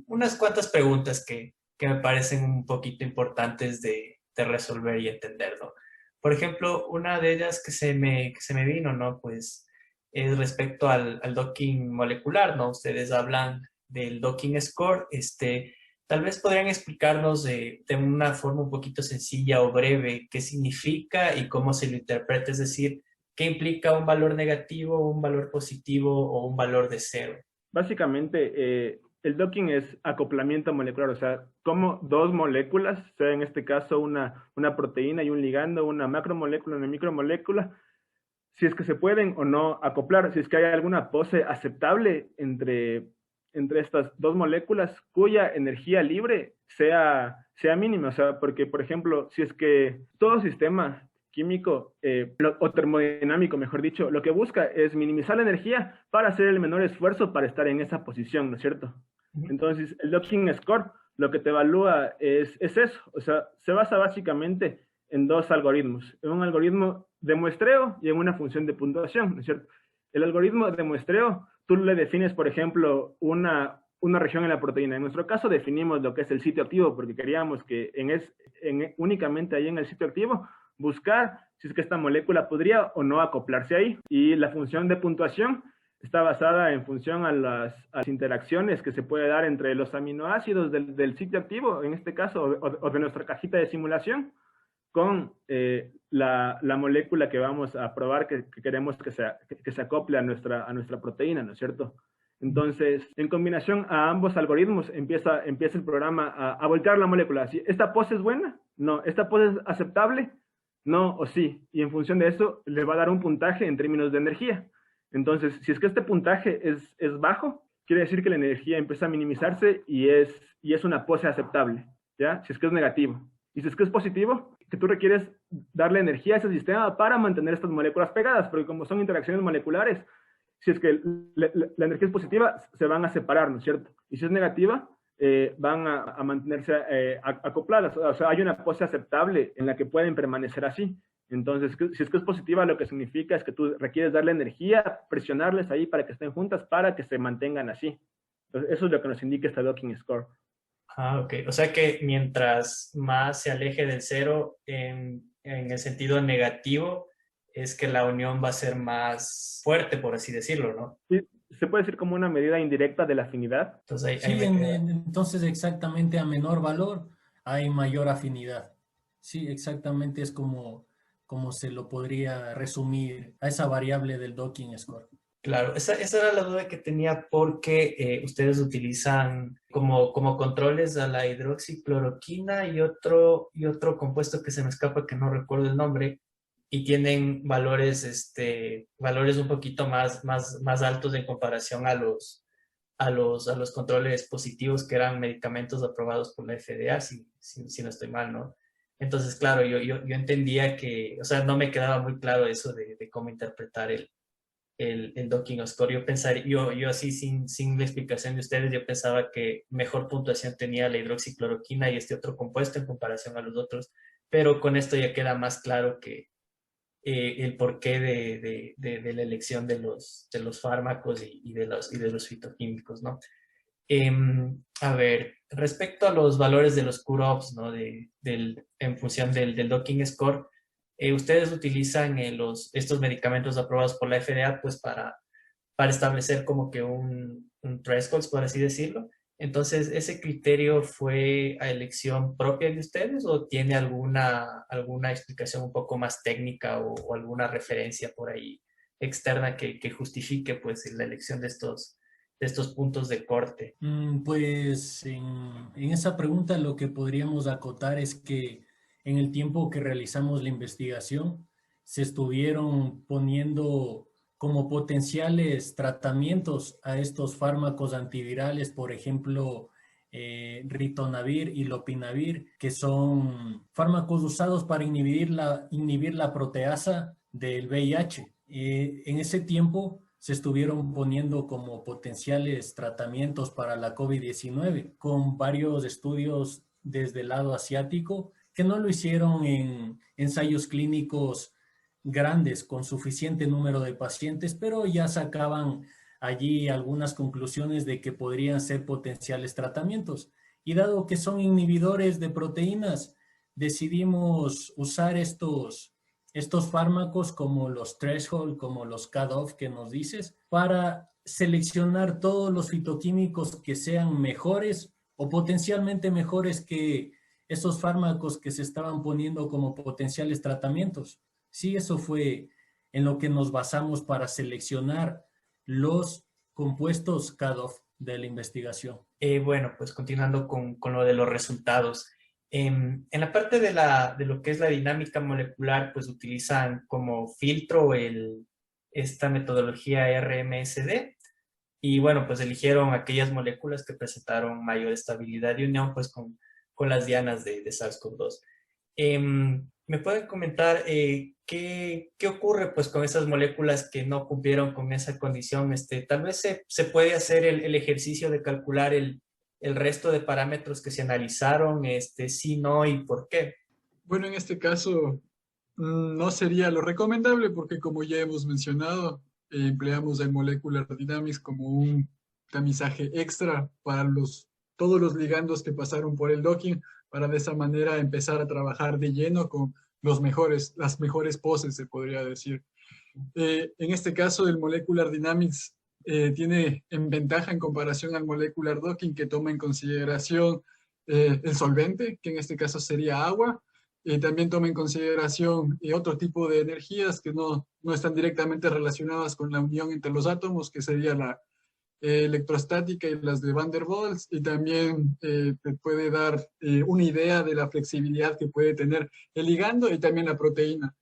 unas cuantas preguntas que me parecen un poquito importantes de resolver y entender, ¿no? Por ejemplo, una de ellas que se me vino, ¿no? Pues es respecto al docking molecular, ¿no? Ustedes hablan del docking score, Tal vez podrían explicarnos de una forma un poquito sencilla o breve qué significa y cómo se lo interpreta, es decir, qué implica un valor negativo, un valor positivo o un valor de cero. Básicamente, el docking es acoplamiento molecular, o sea, como dos moléculas, sea en este caso una proteína y un ligando, una macromolécula y una micromolécula, si es que se pueden o no acoplar, si es que hay alguna pose aceptable entre estas dos moléculas cuya energía libre sea mínima, o sea, porque, por ejemplo, si es que todo sistema químico o termodinámico, mejor dicho, lo que busca es minimizar la energía para hacer el menor esfuerzo para estar en esa posición, ¿no es cierto? Entonces, el docking score lo que te evalúa es eso, o sea, se basa básicamente en dos algoritmos, en un algoritmo de muestreo y en una función de puntuación, ¿no es cierto? El algoritmo de muestreo, tú le defines, por ejemplo, una región en la proteína. En nuestro caso definimos lo que es el sitio activo, porque queríamos que únicamente ahí en el sitio activo buscar si es que esta molécula podría o no acoplarse ahí. Y la función de puntuación está basada en función a las interacciones que se puede dar entre los aminoácidos del sitio activo, en este caso, o de nuestra cajita de simulación, con la molécula que vamos a probar que queremos que se acople a nuestra proteína, ¿no es cierto? Entonces, en combinación a ambos algoritmos, empieza el programa a voltear la molécula. ¿Sí? ¿Esta pose es buena? No. ¿Esta pose es aceptable? No o sí. Y en función de eso, le va a dar un puntaje en términos de energía. Entonces, si es que este puntaje es bajo, quiere decir que la energía empieza a minimizarse y es una pose aceptable, ¿ya? Si es que es negativo. Y si es que es positivo, que tú requieres darle energía a ese sistema para mantener estas moléculas pegadas, porque como son interacciones moleculares, si es que la energía es positiva, se van a separar, ¿no es cierto? Y si es negativa, van a mantenerse acopladas. O sea, hay una pose aceptable en la que pueden permanecer así. Entonces, si es que es positiva, lo que significa es que tú requieres darle energía, presionarles ahí para que estén juntas, para que se mantengan así. Entonces, eso es lo que nos indica este docking score. Ah, ok. O sea que mientras más se aleje del cero en el sentido negativo, es que la unión va a ser más fuerte, por así decirlo, ¿no? Sí, se puede decir como una medida indirecta de la afinidad. Entonces, Sí, entonces exactamente a menor valor hay mayor afinidad. Sí, exactamente es como se lo podría resumir a esa variable del docking score. Claro, esa era la duda que tenía porque ustedes utilizan como controles a la hidroxicloroquina y otro compuesto que se me escapa que no recuerdo el nombre y tienen valores un poquito más altos en comparación a los controles positivos que eran medicamentos aprobados por la FDA, si no estoy mal, ¿no? Entonces, claro, yo entendía que, o sea, no me quedaba muy claro eso de cómo interpretar el docking score. Yo así sin la explicación de ustedes, yo pensaba que mejor puntuación tenía la hidroxicloroquina y este otro compuesto en comparación a los otros, pero con esto ya queda más claro que el porqué de la elección de los fármacos y de los fitoquímicos, ¿no? A ver, respecto a los valores de los Q-Ops, ¿no? En función del docking score, ustedes utilizan estos medicamentos aprobados por la FDA pues para establecer como que un threshold, por así decirlo. Entonces, ¿ese criterio fue a elección propia de ustedes o tiene alguna explicación un poco más técnica o alguna referencia por ahí externa que justifique pues la elección de estos puntos de corte? Pues en esa pregunta lo que podríamos acotar es que en el tiempo que realizamos la investigación se estuvieron poniendo como potenciales tratamientos a estos fármacos antivirales, por ejemplo, ritonavir y lopinavir, que son fármacos usados para inhibir la proteasa del VIH. En ese tiempo se estuvieron poniendo como potenciales tratamientos para la COVID-19 con varios estudios desde el lado asiático que no lo hicieron en ensayos clínicos grandes con suficiente número de pacientes, pero ya sacaban allí algunas conclusiones de que podrían ser potenciales tratamientos. Y dado que son inhibidores de proteínas, decidimos usar estos fármacos como los threshold, como los cutoff que nos dices, para seleccionar todos los fitoquímicos que sean mejores o potencialmente mejores que esos fármacos que se estaban poniendo como potenciales tratamientos. Sí, eso fue en lo que nos basamos para seleccionar los compuestos cutoff de la investigación. Bueno, pues continuando con lo de los resultados. En la parte de lo que es la dinámica molecular, pues utilizan como filtro esta metodología RMSD. Y bueno, pues eligieron aquellas moléculas que presentaron mayor estabilidad de unión pues con las dianas de SARS-CoV-2. ¿Me pueden comentar qué ocurre pues con esas moléculas que no cumplieron con esa condición? Tal vez se puede hacer el ejercicio de calcular el resto de parámetros que se analizaron, sí, no y por qué. Bueno, en este caso no sería lo recomendable porque como ya hemos mencionado, empleamos el Molecular Dynamics como un tamizaje extra para todos los ligandos que pasaron por el docking, para de esa manera empezar a trabajar de lleno con las mejores poses, se podría decir. En este caso, el Molecular Dynamics tiene en ventaja en comparación al Molecular Docking, que toma en consideración el solvente, que en este caso sería agua. También toma en consideración otro tipo de energías que no están directamente relacionadas con la unión entre los átomos, que sería la electrostática y las de Van der Waals, y también te puede dar una idea de la flexibilidad que puede tener el ligando y también la proteína.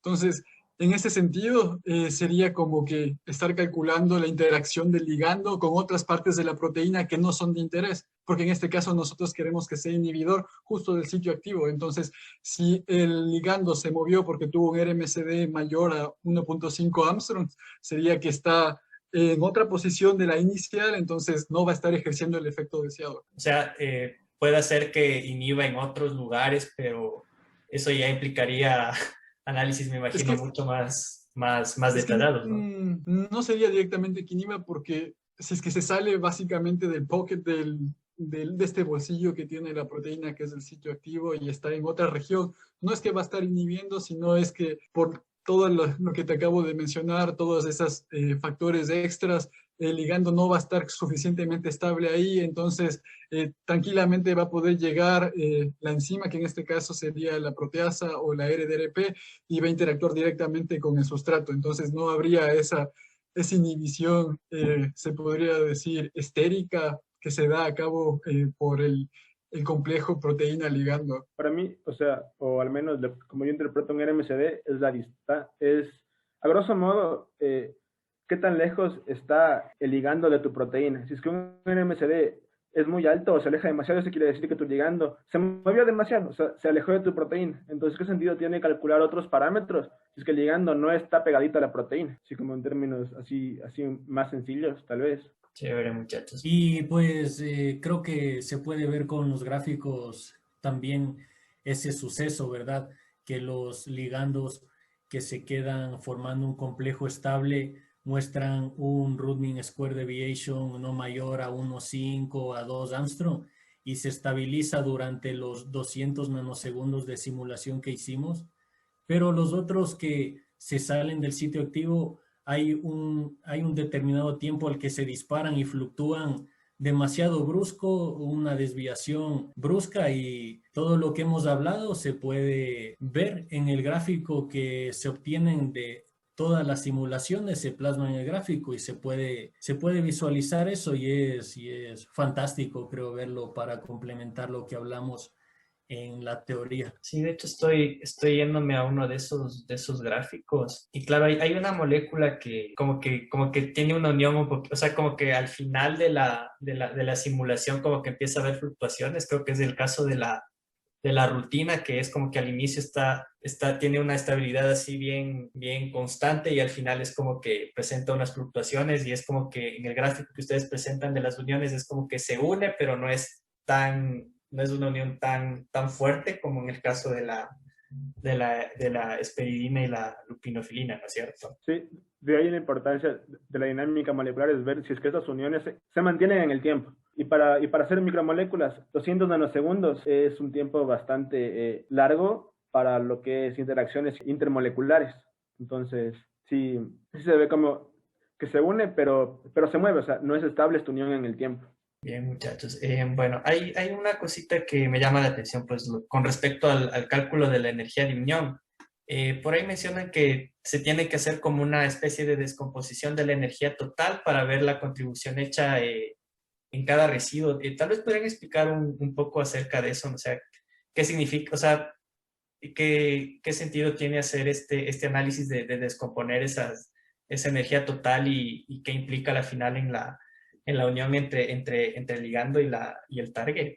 Entonces, en ese sentido, sería como que estar calculando la interacción del ligando con otras partes de la proteína que no son de interés, porque en este caso nosotros queremos que sea inhibidor justo del sitio activo. Entonces, si el ligando se movió porque tuvo un RMSD mayor a 1.5 Armstrong, sería que está en otra posición de la inicial, entonces no va a estar ejerciendo el efecto deseado. O sea, puede ser que inhiba en otros lugares, pero eso ya implicaría análisis, me imagino, mucho más detallados, ¿no? No sería directamente que inhiba porque si es que se sale básicamente del pocket de este bolsillo que tiene la proteína, que es el sitio activo, y está en otra región, no es que va a estar inhibiendo, sino es que por todo lo que te acabo de mencionar, todos esos factores extras, el ligando no va a estar suficientemente estable ahí, entonces tranquilamente va a poder llegar la enzima, que en este caso sería la proteasa o la RDRP, y va a interactuar directamente con el sustrato. Entonces no habría esa inhibición, se podría decir, estérica, que se da a cabo por el complejo proteína-ligando. Para mí, o sea, o al menos como yo interpreto un RMSD, es a grosso modo, qué tan lejos está el ligando de tu proteína. Si es que un RMSD es muy alto o se aleja demasiado, eso quiere decir que tu ligando se movió demasiado, o sea, se alejó de tu proteína. Entonces, ¿qué sentido tiene calcular otros parámetros si es que el ligando no está pegadito a la proteína? Así como en términos así más sencillos, tal vez. Chévere, muchachos. Y pues creo que se puede ver con los gráficos también ese suceso, ¿verdad? Que los ligandos que se quedan formando un complejo estable muestran un root mean square deviation no mayor a 1.5 a 2 Armstrong y se estabiliza durante los 200 nanosegundos de simulación que hicimos, pero los otros que se salen del sitio activo hay un determinado tiempo al que se disparan y fluctúan demasiado brusco, una desviación brusca, y todo lo que hemos hablado se puede ver en el gráfico que se obtienen de todas las simulaciones, se plasman en el gráfico y se puede visualizar eso, y es fantástico, creo, verlo para complementar lo que hablamos en la teoría. Sí, de hecho estoy yéndome a uno de esos gráficos. Y claro, hay una molécula que como que tiene una unión un poquito, o sea, como que al final de la simulación como que empieza a haber fluctuaciones. Creo que es el caso de la rutina, que es como que al inicio tiene una estabilidad así bien constante y al final es como que presenta unas fluctuaciones, y es como que en el gráfico que ustedes presentan de las uniones es como que se une, pero no es una unión tan fuerte como en el caso de la esperidina y la lupinofilina, ¿no es cierto? Sí, de ahí la importancia de la dinámica molecular es ver si es que esas uniones se mantienen en el tiempo. Y para hacer micromoléculas, 200 nanosegundos es un tiempo bastante largo para lo que es interacciones intermoleculares. Entonces, sí se ve como que se une, pero se mueve, o sea, no es estable esta unión en el tiempo. Bien, muchachos. Bueno, hay una cosita que me llama la atención, pues con respecto al cálculo de la energía de unión. Por ahí mencionan que se tiene que hacer como una especie de descomposición de la energía total para ver la contribución hecha en cada residuo. Tal vez podrían explicar un poco acerca de eso, ¿no? O sea, qué significa, o sea, qué sentido tiene hacer este análisis de descomponer esa energía total y qué implica la final en la unión entre el ligando y el target.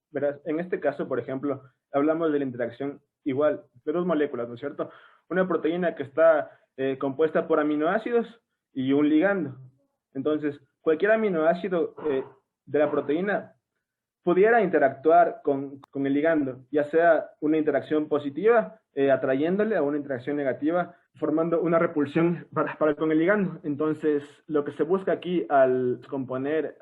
Verás, en este caso, por ejemplo, hablamos de la interacción igual de dos moléculas, ¿no es cierto? Una proteína que está compuesta por aminoácidos y un ligando. Entonces, cualquier aminoácido de la proteína pudiera interactuar con el ligando, ya sea una interacción positiva, atrayéndole, a una interacción negativa, formando una repulsión con el ligando. Entonces, lo que se busca aquí al descomponer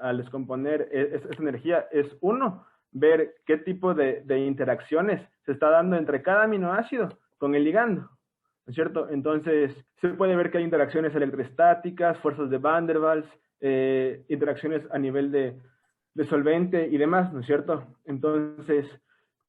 esa energía es, uno, ver qué tipo de interacciones se está dando entre cada aminoácido con el ligando, ¿no es cierto? Entonces, se puede ver que hay interacciones electrostáticas, fuerzas de Van der Waals, interacciones a nivel de solvente y demás, ¿no es cierto? Entonces,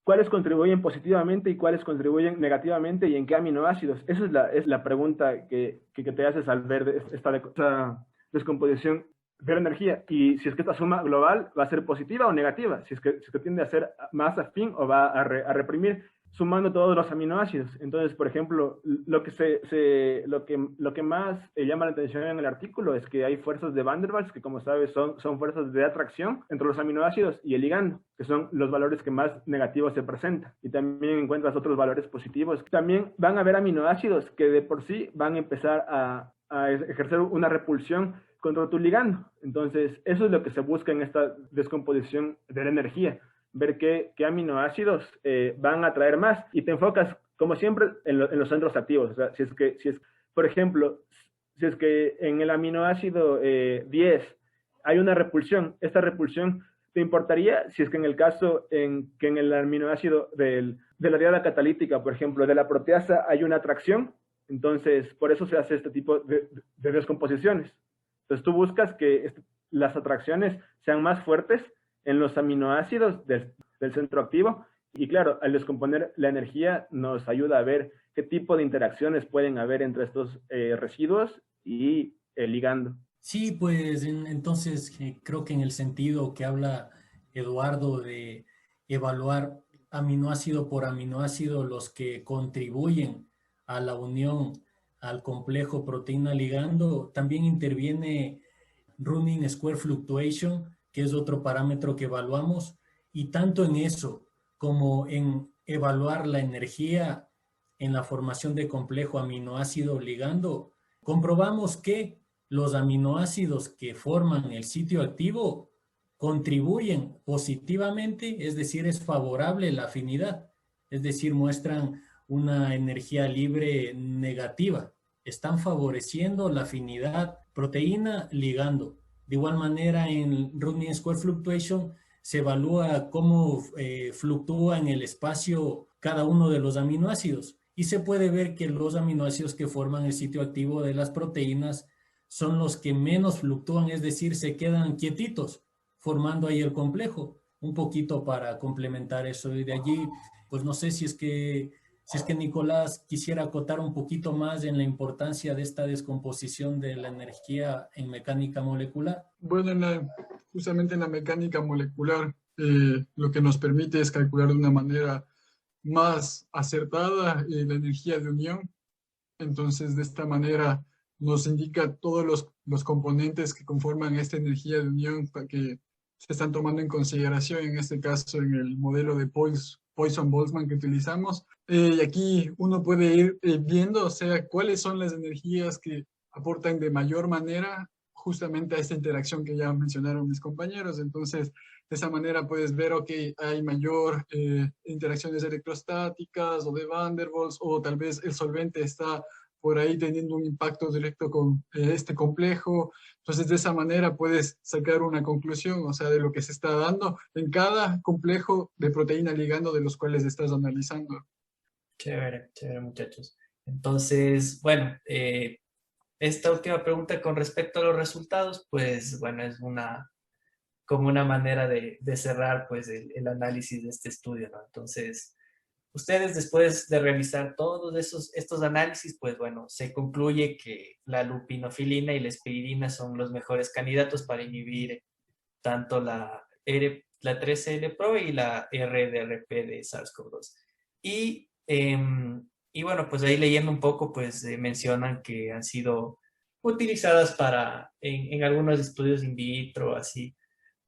¿cuáles contribuyen positivamente y cuáles contribuyen negativamente y en qué aminoácidos? Esa es la pregunta que te haces al ver esta descomposición de la energía. Y si es que esta suma global va a ser positiva o negativa, si es que tiende a ser más afín o va a reprimir, sumando todos los aminoácidos. Entonces, por ejemplo, lo que más llama la atención en el artículo es que hay fuerzas de Van der Waals, que como sabes son fuerzas de atracción entre los aminoácidos y el ligando, que son los valores que más negativos se presentan. Y también encuentras otros valores positivos. También van a haber aminoácidos que de por sí van a empezar a ejercer una repulsión contra tu ligando. Entonces, eso es lo que se busca en esta descomposición de la energía, ver qué aminoácidos van a atraer más, y te enfocas, como siempre, en los centros activos. O sea, por ejemplo, si es que en el aminoácido 10 hay una repulsión, esta repulsión te importaría si es que en el caso que en el aminoácido de la diada catalítica, por ejemplo, de la proteasa, hay una atracción. Entonces, por eso se hace este tipo de descomposiciones. Entonces, tú buscas que las atracciones sean más fuertes en los aminoácidos del centro activo, y claro, al descomponer la energía nos ayuda a ver qué tipo de interacciones pueden haber entre estos residuos y el ligando. Sí, pues entonces creo que en el sentido que habla Eduardo de evaluar aminoácido por aminoácido los que contribuyen a la unión al complejo proteína-ligando, también interviene Running Square Fluctuation, que es otro parámetro que evaluamos, y tanto en eso como en evaluar la energía en la formación de complejo aminoácido-ligando, comprobamos que los aminoácidos que forman el sitio activo contribuyen positivamente, es decir, es favorable la afinidad, es decir, muestran una energía libre negativa, están favoreciendo la afinidad proteína-ligando. De igual manera, en Running Square Fluctuation se evalúa cómo fluctúa en el espacio cada uno de los aminoácidos, y se puede ver que los aminoácidos que forman el sitio activo de las proteínas son los que menos fluctúan, es decir, se quedan quietitos, formando ahí el complejo, un poquito para complementar eso. Y de allí, pues no sé si es que Nicolás quisiera acotar un poquito más en la importancia de esta descomposición de la energía en mecánica molecular. Bueno, justamente en la mecánica molecular, lo que nos permite es calcular de una manera más acertada la energía de unión. Entonces, de esta manera nos indica todos los componentes que conforman esta energía de unión que se están tomando en consideración, en este caso en el modelo de Poisson-Boltzmann que utilizamos. Y aquí uno puede ir viendo, o sea, cuáles son las energías que aportan de mayor manera justamente a esta interacción que ya mencionaron mis compañeros. Entonces, de esa manera puedes ver, ok, hay mayor interacciones electrostáticas o de Van der Waals, o tal vez el solvente está por ahí teniendo un impacto directo con este complejo. Entonces, de esa manera puedes sacar una conclusión, o sea, de lo que se está dando en cada complejo de proteína ligando de los cuales estás analizando. Chévere, chévere, muchachos. Entonces, bueno, esta última pregunta con respecto a los resultados, pues bueno, como una manera de cerrar pues el análisis de este estudio, ¿no? Entonces, ustedes después de revisar todos estos análisis, pues bueno, se concluye que la lupinofilina y la espiridina son los mejores candidatos para inhibir tanto la 3L-Pro y la RDRP de SARS-CoV-2. Y bueno, pues ahí leyendo un poco, pues mencionan que han sido utilizadas en algunos estudios in vitro, así.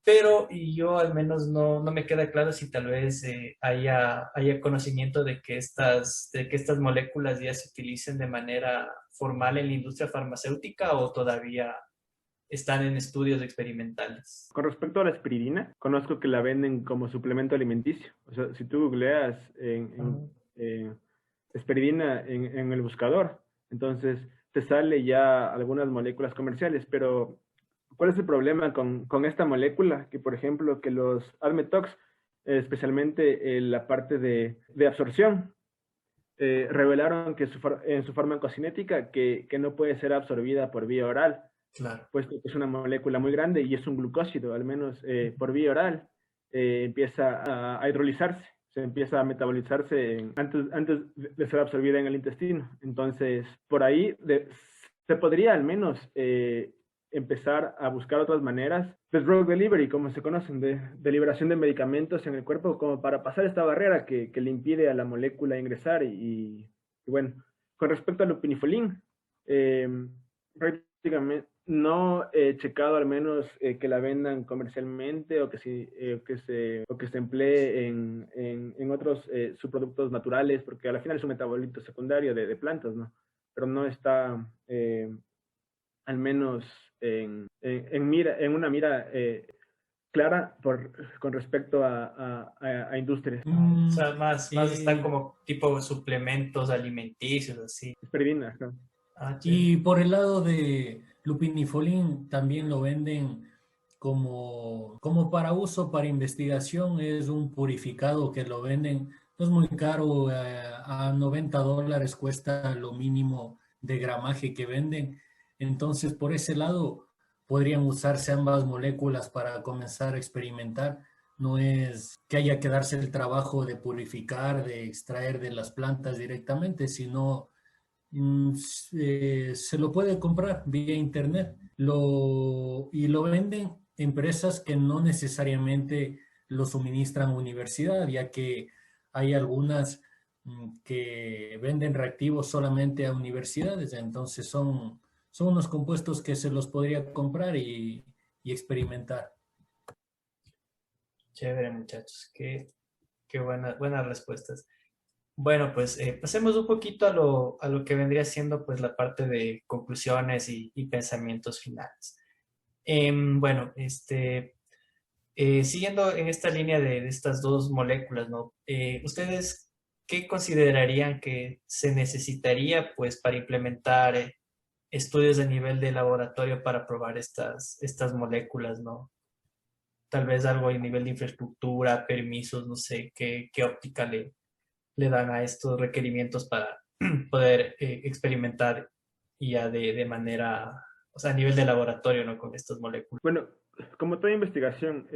Pero y yo al menos no me queda claro si tal vez haya conocimiento de que estas moléculas ya se utilicen de manera formal en la industria farmacéutica o todavía están en estudios experimentales. Con respecto a la espiridina, conozco que la venden como suplemento alimenticio. O sea, si tú googleas espiridina en el buscador, entonces te sale ya algunas moléculas comerciales, pero ¿cuál es el problema con esta molécula? Que, por ejemplo, que los Admetox, especialmente la parte de absorción, revelaron que en su farmacocinética que no puede ser absorbida por vía oral, Claro. puesto que es una molécula muy grande y es un glucósido, al menos por vía oral, empieza a hidrolizarse, se empieza a metabolizarse antes de ser absorbida en el intestino. Entonces, por ahí se podría al menos empezar a buscar otras maneras de drug delivery, como se conocen, de liberación de medicamentos en el cuerpo, como para pasar esta barrera que le impide a la molécula ingresar. Y bueno, con respecto al lupinifolín, prácticamente no he checado al menos que la vendan comercialmente o que se emplee en otros subproductos naturales, porque al final es un metabolito secundario de plantas, ¿no? Pero no está al menos en una mira clara con respecto a industrias. O sea, más están como tipo suplementos alimenticios, así. Esperidina. Y por el lado de lupinifolín también lo venden como para uso, para investigación. Es un purificado que lo venden, no es muy caro, a $90 cuesta lo mínimo de gramaje que venden. Entonces, por ese lado, podrían usarse ambas moléculas para comenzar a experimentar. No es que haya que darse el trabajo de purificar, de extraer de las plantas directamente, sino se lo puede comprar vía internet y lo venden empresas que no necesariamente lo suministran universidad, ya que hay algunas que venden reactivos solamente a universidades, entonces son unos compuestos que se los podría comprar y experimentar. Chévere, muchachos. Qué buenas respuestas. Bueno, pues pasemos un poquito a lo que vendría siendo pues la parte de conclusiones y pensamientos finales. Bueno, siguiendo en esta línea de estas dos moléculas, ¿no? ¿Ustedes qué considerarían que se necesitaría pues para implementar estudios a nivel de laboratorio para probar estas moléculas, ¿no? Tal vez algo a nivel de infraestructura, permisos, no sé, qué óptica le dan a estos requerimientos para poder experimentar ya de manera, o sea, a nivel de laboratorio, ¿no? Con estas moléculas. Bueno, como toda investigación,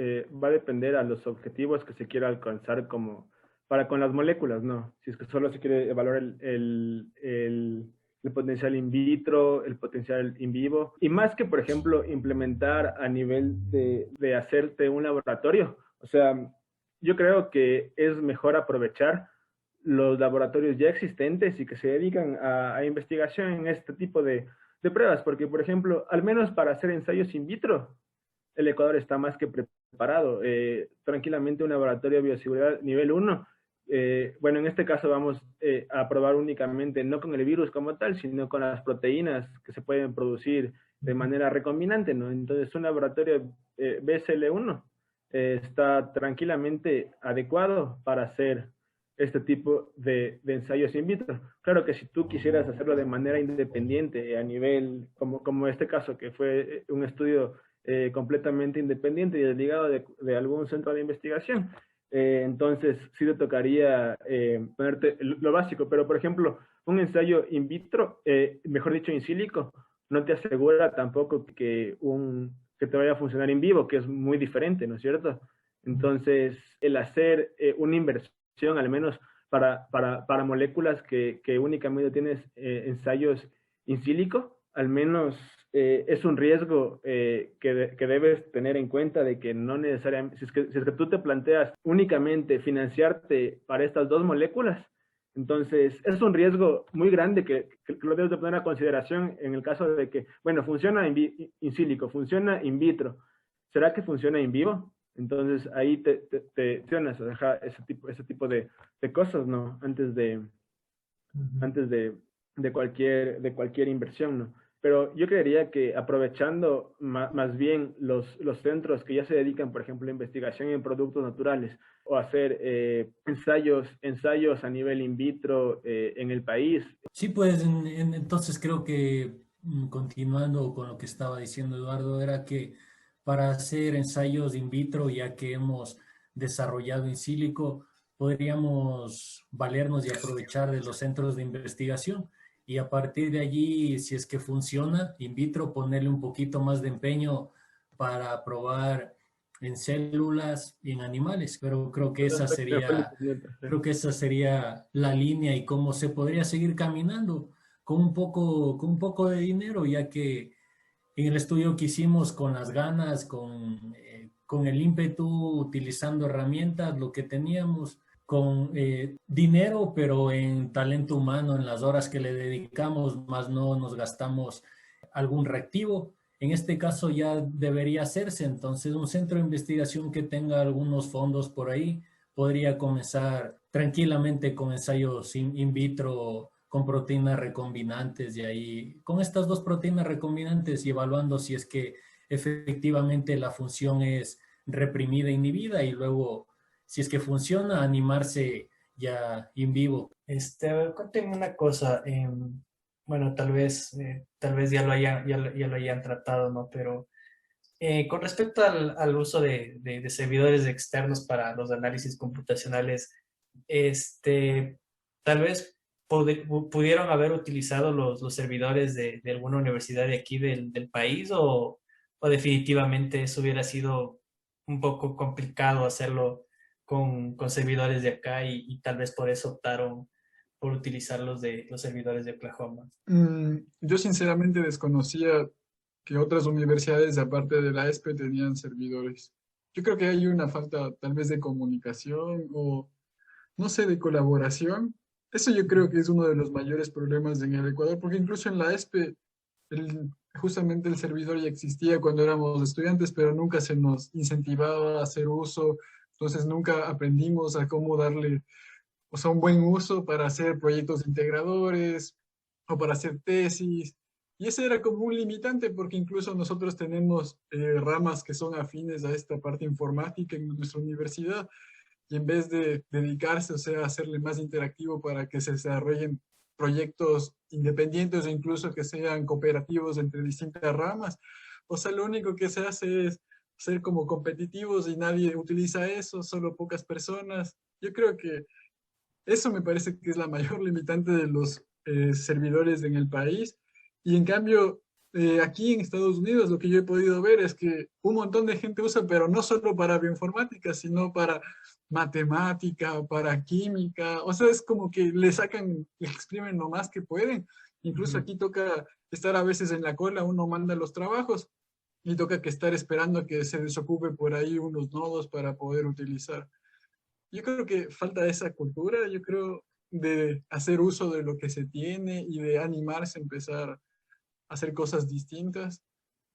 va a depender a los objetivos que se quiera alcanzar con las moléculas, ¿no? Si es que solo se quiere evaluar el potencial in vitro, el potencial in vivo, y más que, por ejemplo, implementar a nivel de hacerte un laboratorio. O sea, yo creo que es mejor aprovechar los laboratorios ya existentes y que se dedican a investigación en este tipo de pruebas, porque, por ejemplo, al menos para hacer ensayos in vitro, el Ecuador está más que preparado. Tranquilamente un laboratorio de bioseguridad nivel 1, bueno, en este caso vamos a probar únicamente no con el virus como tal, sino con las proteínas que se pueden producir de manera recombinante, ¿no? Entonces un laboratorio BSL-1 está tranquilamente adecuado para hacer este tipo de ensayos in vitro. Claro que si tú quisieras hacerlo de manera independiente a nivel, como este caso, que fue un estudio completamente independiente y desligado de algún centro de investigación, entonces sí te tocaría ponerte lo básico, pero por ejemplo, un ensayo in vitro, mejor dicho in silico, no te asegura tampoco que que te vaya a funcionar in vivo, que es muy diferente, ¿no es cierto? Entonces, el hacer una inversión, al menos para moléculas que únicamente tienes ensayos in silico, al menos es un riesgo que debes tener en cuenta de que no necesariamente, si es que tú te planteas únicamente financiarte para estas dos moléculas, entonces es un riesgo muy grande que lo debes de poner a consideración en el caso de que, bueno, funciona in silico, funciona in vitro, ¿será que funciona in vivo? Entonces ahí te deja ese tipo de cosas, ¿no? Antes de cualquier inversión, ¿no? Pero yo creería que aprovechando más bien los centros que ya se dedican, por ejemplo, a investigación en productos naturales o hacer ensayos a nivel in vitro en el país. Sí, pues entonces creo que continuando con lo que estaba diciendo Eduardo, era que para hacer ensayos in vitro, ya que hemos desarrollado in silico, podríamos valernos y aprovechar de los centros de investigación y a partir de allí, si es que funciona in vitro, ponerle un poquito más de empeño para probar en células y en animales, pero creo que esa sería la línea y cómo se podría seguir caminando con un poco de dinero, ya que en el estudio que hicimos con las ganas, con el ímpetu, utilizando herramientas, lo que teníamos, con dinero, pero en talento humano, en las horas que le dedicamos, más no nos gastamos algún reactivo. En este caso ya debería hacerse, entonces un centro de investigación que tenga algunos fondos por ahí podría comenzar tranquilamente con ensayos in vitro con proteínas recombinantes y ahí con estas dos proteínas recombinantes y evaluando si es que efectivamente la función es reprimida, inhibida y luego si es que funciona animarse ya in vivo. Cuéntenme una cosa, bueno, tal vez ya lo hayan tratado, ¿no? Pero con respecto al uso de servidores externos para los análisis computacionales, tal vez pudieron haber utilizado los servidores de alguna universidad de aquí del país o definitivamente eso hubiera sido un poco complicado hacerlo con servidores de acá y tal vez por eso optaron por utilizar los servidores de Oklahoma. Yo sinceramente desconocía que otras universidades, aparte de la ESPE, tenían servidores. Yo creo que hay una falta tal vez de comunicación o, no sé, de colaboración. Eso yo creo que es uno de los mayores problemas en el Ecuador, porque incluso en la ESPE, justamente el servidor ya existía cuando éramos estudiantes, pero nunca se nos incentivaba a hacer uso, entonces nunca aprendimos a cómo darle, o sea, un buen uso para hacer proyectos integradores o para hacer tesis. Y ese era como un limitante porque incluso nosotros tenemos ramas que son afines a esta parte informática en nuestra universidad y en vez de dedicarse, o sea, hacerle más interactivo para que se desarrollen proyectos independientes o incluso que sean cooperativos entre distintas ramas, o sea, lo único que se hace es ser como competitivos y nadie utiliza eso, solo pocas personas. Yo creo que eso me parece que es la mayor limitante de los servidores en el país. Y en cambio, aquí en Estados Unidos lo que yo he podido ver es que un montón de gente usa, pero no solo para bioinformática, sino para matemática, para química. O sea, es como que le sacan, le exprimen lo más que pueden. Incluso aquí toca estar a veces en la cola, uno manda los trabajos y toca que estar esperando a que se desocupe por ahí unos nodos para poder utilizar. Yo creo que falta esa cultura, yo creo, de hacer uso de lo que se tiene y de animarse a empezar a hacer cosas distintas.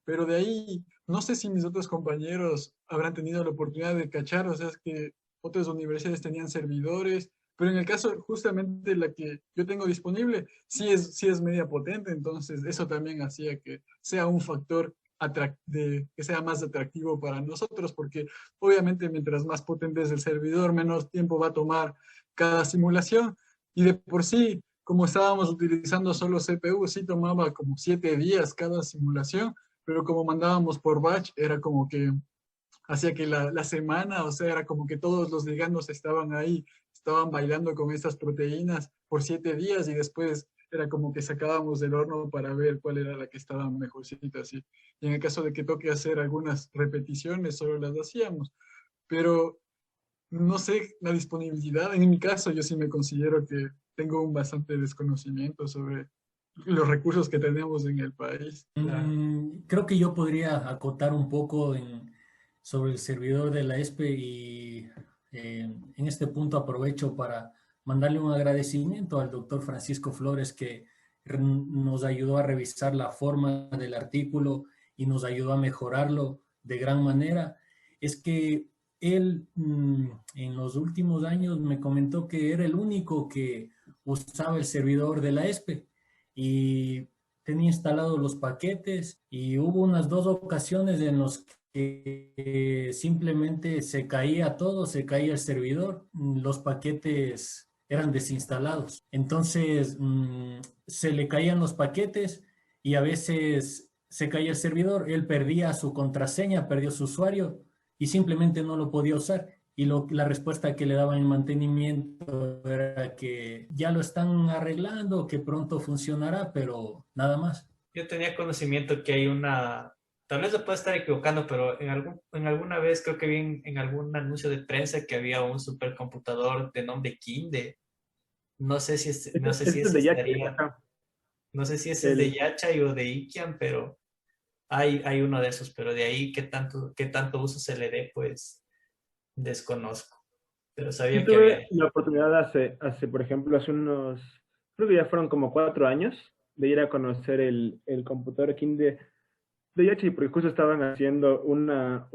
Pero de ahí, no sé si mis otros compañeros habrán tenido la oportunidad de cachar, o sea, es que otras universidades tenían servidores, pero en el caso justamente la que yo tengo disponible, sí es media potente, entonces eso también hacía que sea un factor que sea más atractivo para nosotros, porque obviamente mientras más potente es el servidor, menos tiempo va a tomar cada simulación. Y de por sí, como estábamos utilizando solo CPU, sí tomaba como 7 días cada simulación, pero como mandábamos por batch, era como que hacía que la semana, o sea, era como que todos los ligandos estaban ahí, estaban bailando con estas proteínas por 7 días y después era como que sacábamos del horno para ver cuál era la que estaba mejorcita, así. Y en el caso de que toque hacer algunas repeticiones, solo las hacíamos. Pero no sé, la disponibilidad, en mi caso yo sí me considero que tengo un bastante desconocimiento sobre los recursos que tenemos en el país. Creo que yo podría acotar un poco sobre el servidor de la ESPE y en este punto aprovecho para mandarle un agradecimiento al doctor Francisco Flores que nos ayudó a revisar la forma del artículo y nos ayudó a mejorarlo de gran manera. Es que él en los últimos años me comentó que era el único que usaba el servidor de la ESPE y tenía instalados los paquetes y hubo unas 2 ocasiones en las que simplemente se caía todo, se caía el servidor, los paquetes eran desinstalados. Entonces se le caían los paquetes y a veces se caía el servidor, él perdía su contraseña, perdió su usuario y simplemente no lo podía usar. Y la respuesta que le daban en mantenimiento era que ya lo están arreglando, que pronto funcionará, pero nada más. Yo tenía conocimiento que hay una, tal vez se puede estar equivocando, pero en alguna vez creo que vi en algún anuncio de prensa que había un supercomputador de nombre Kinde. No sé si no sé si Este es ese de Yachi, estaría, ajá. no sé si ese es de El, Yachay o de Ikian, pero hay uno de esos, pero de ahí qué tanto uso se le dé, pues desconozco. Pero Yo sabía que había. tuve la oportunidad por ejemplo, hace unos, creo que ya fueron como 4 años, de ir a conocer el computador Kinde de Yachi, porque justo estaban haciendo una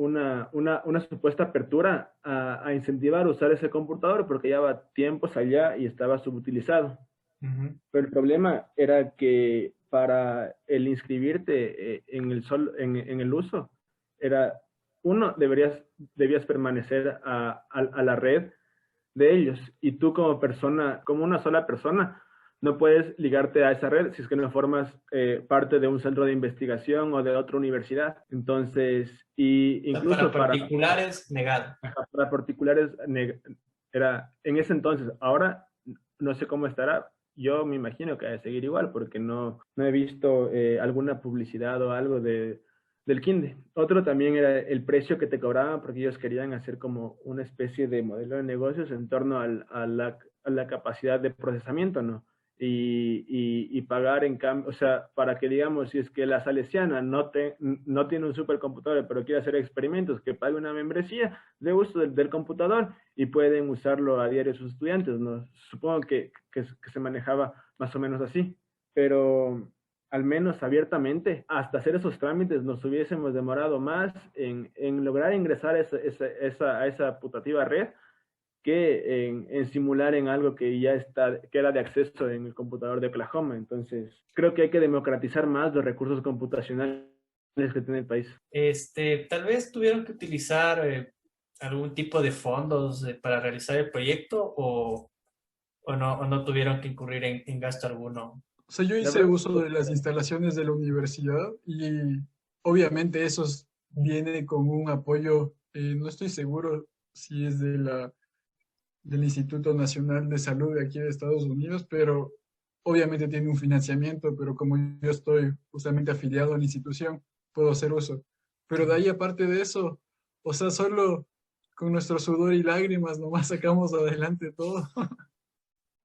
supuesta apertura a incentivar a usar ese computador porque llevaba tiempos allá y estaba subutilizado. Ujú. Pero el problema era que para el inscribirte en el uso, era, uno, debías permanecer a la red de ellos. Y tú como persona, como una sola persona, no puedes ligarte a esa red si es que no formas parte de un centro de investigación o de otra universidad. Entonces, y O sea, para incluso particulares, negado. para particulares, era en ese entonces. Ahora no sé cómo estará. Yo me imagino que ha de seguir igual porque no he visto alguna publicidad o algo del Kinde. Otro también era el precio que te cobraban porque ellos querían hacer como una especie de modelo de negocios en torno a la capacidad de procesamiento, ¿no? Y pagar en cambio, o sea, para que digamos, si es que la salesiana no tiene un supercomputador, pero quiere hacer experimentos, que pague una membresía de uso del computador y pueden usarlo a diario sus estudiantes, ¿no? Supongo que se manejaba más o menos así, pero al menos abiertamente, hasta hacer esos trámites nos hubiésemos demorado más en lograr ingresar a esa putativa red que en simular en algo que ya está, que era de acceso en el computador de Oklahoma. Entonces, creo que hay que democratizar más los recursos computacionales que tiene el país. Tal vez tuvieron que utilizar algún tipo de fondos para realizar el proyecto o no tuvieron que incurrir en gasto alguno. O sea, yo La hice verdad, uso de las instalaciones de la universidad y obviamente eso viene con un apoyo, no estoy seguro si es del Instituto Nacional de Salud de aquí de Estados Unidos, pero obviamente tiene un financiamiento, pero como yo estoy justamente afiliado a la institución, puedo hacer uso. Pero de ahí, aparte de eso, o sea, solo con nuestro sudor y lágrimas nomás sacamos adelante todo.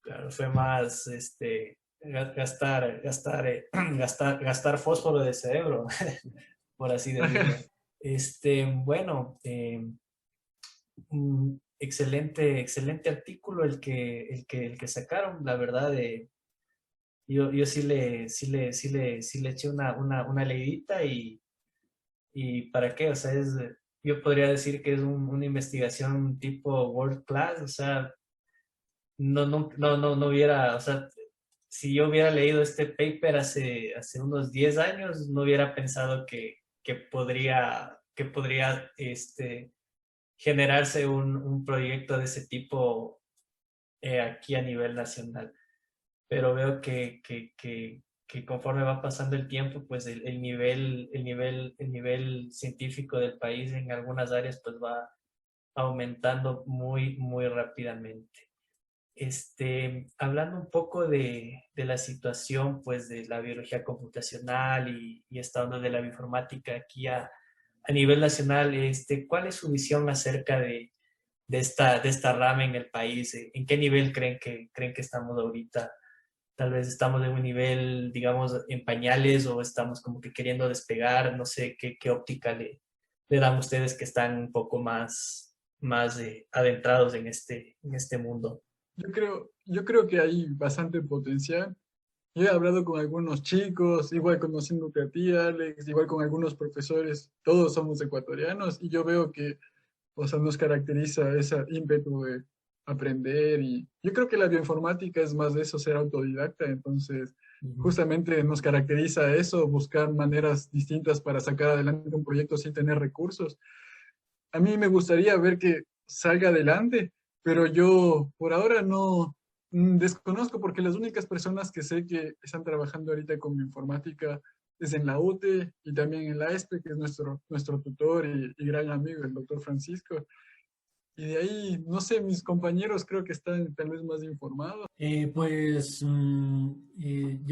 Claro, fue más gastar fósforo de cerebro, por así decirlo. Bueno, excelente artículo el que sacaron, la verdad. Yo sí le eché una leidita y ¿para qué? O sea, yo podría decir que es una investigación tipo world class, o sea, no hubiera, o sea, si yo hubiera leído este paper hace unos 10 años, no hubiera pensado que podría generarse un proyecto de ese tipo aquí a nivel nacional. Pero veo que conforme va pasando el tiempo, pues el nivel científico del país en algunas áreas pues va aumentando muy rápidamente. Hablando un poco de la situación, pues, de la biología computacional y esta onda de la bioinformática aquí a nivel nacional, ¿cuál es su visión acerca de esta rama en el país? ¿En qué nivel creen que estamos ahorita? Tal vez estamos en un nivel, digamos, en pañales o estamos como que queriendo despegar. No sé qué óptica le dan ustedes que están un poco más adentrados en este mundo. Yo creo que hay bastante potencial. Yo he hablado con algunos chicos, igual conociéndote a ti, Alex, igual con algunos profesores, todos somos ecuatorianos y yo veo que, o sea, nos caracteriza ese ímpetu de aprender y yo creo que la bioinformática es más de eso, ser autodidacta, entonces Ujú. justamente nos caracteriza eso, buscar maneras distintas para sacar adelante un proyecto sin tener recursos. A mí me gustaría ver que salga adelante, pero yo por ahora no desconozco porque las únicas personas que sé que están trabajando ahorita con informática es en la UTE y también en la ESPE, que es nuestro tutor y gran amigo, el doctor Francisco. Y de ahí, no sé, mis compañeros creo que están tal vez más informados. Yo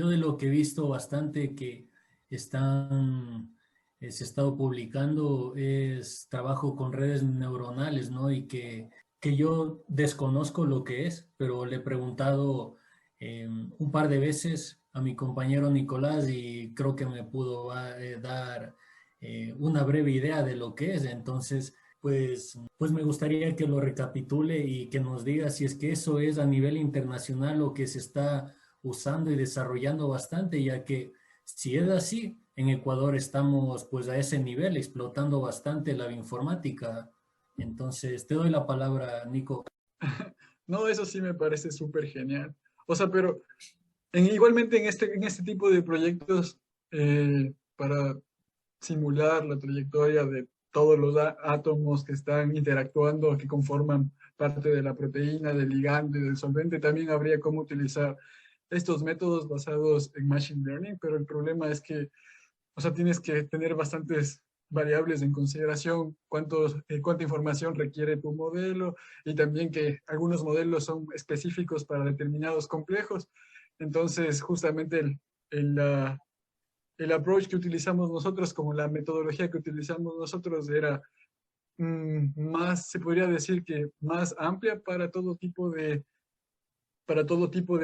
de lo que he visto bastante que están, se ha estado publicando es trabajo con redes neuronales, ¿no? Que yo desconozco lo que es, pero le he preguntado un par de veces a mi compañero Nicolás y creo que me pudo dar una breve idea de lo que es. Entonces, pues me gustaría que lo recapitule y que nos diga si es que eso es a nivel internacional o que se está usando y desarrollando bastante, ya que si es así, en Ecuador estamos pues a ese nivel, explotando bastante la bioinformática. Entonces, te doy la palabra, Nico. No, eso sí me parece súper genial. O sea, pero igualmente en este tipo de proyectos para simular la trayectoria de todos los átomos que están interactuando, que conforman parte de la proteína, del ligando y del solvente. También habría cómo utilizar estos métodos basados en Machine Learning, pero el problema es que, o sea, tienes que tener bastantes variables en consideración, cuánta información requiere tu modelo y también que algunos modelos son específicos para determinados complejos. Entonces, justamente el approach que utilizamos nosotros, como la metodología que utilizamos nosotros, era más, se podría decir que más amplia para todo tipo de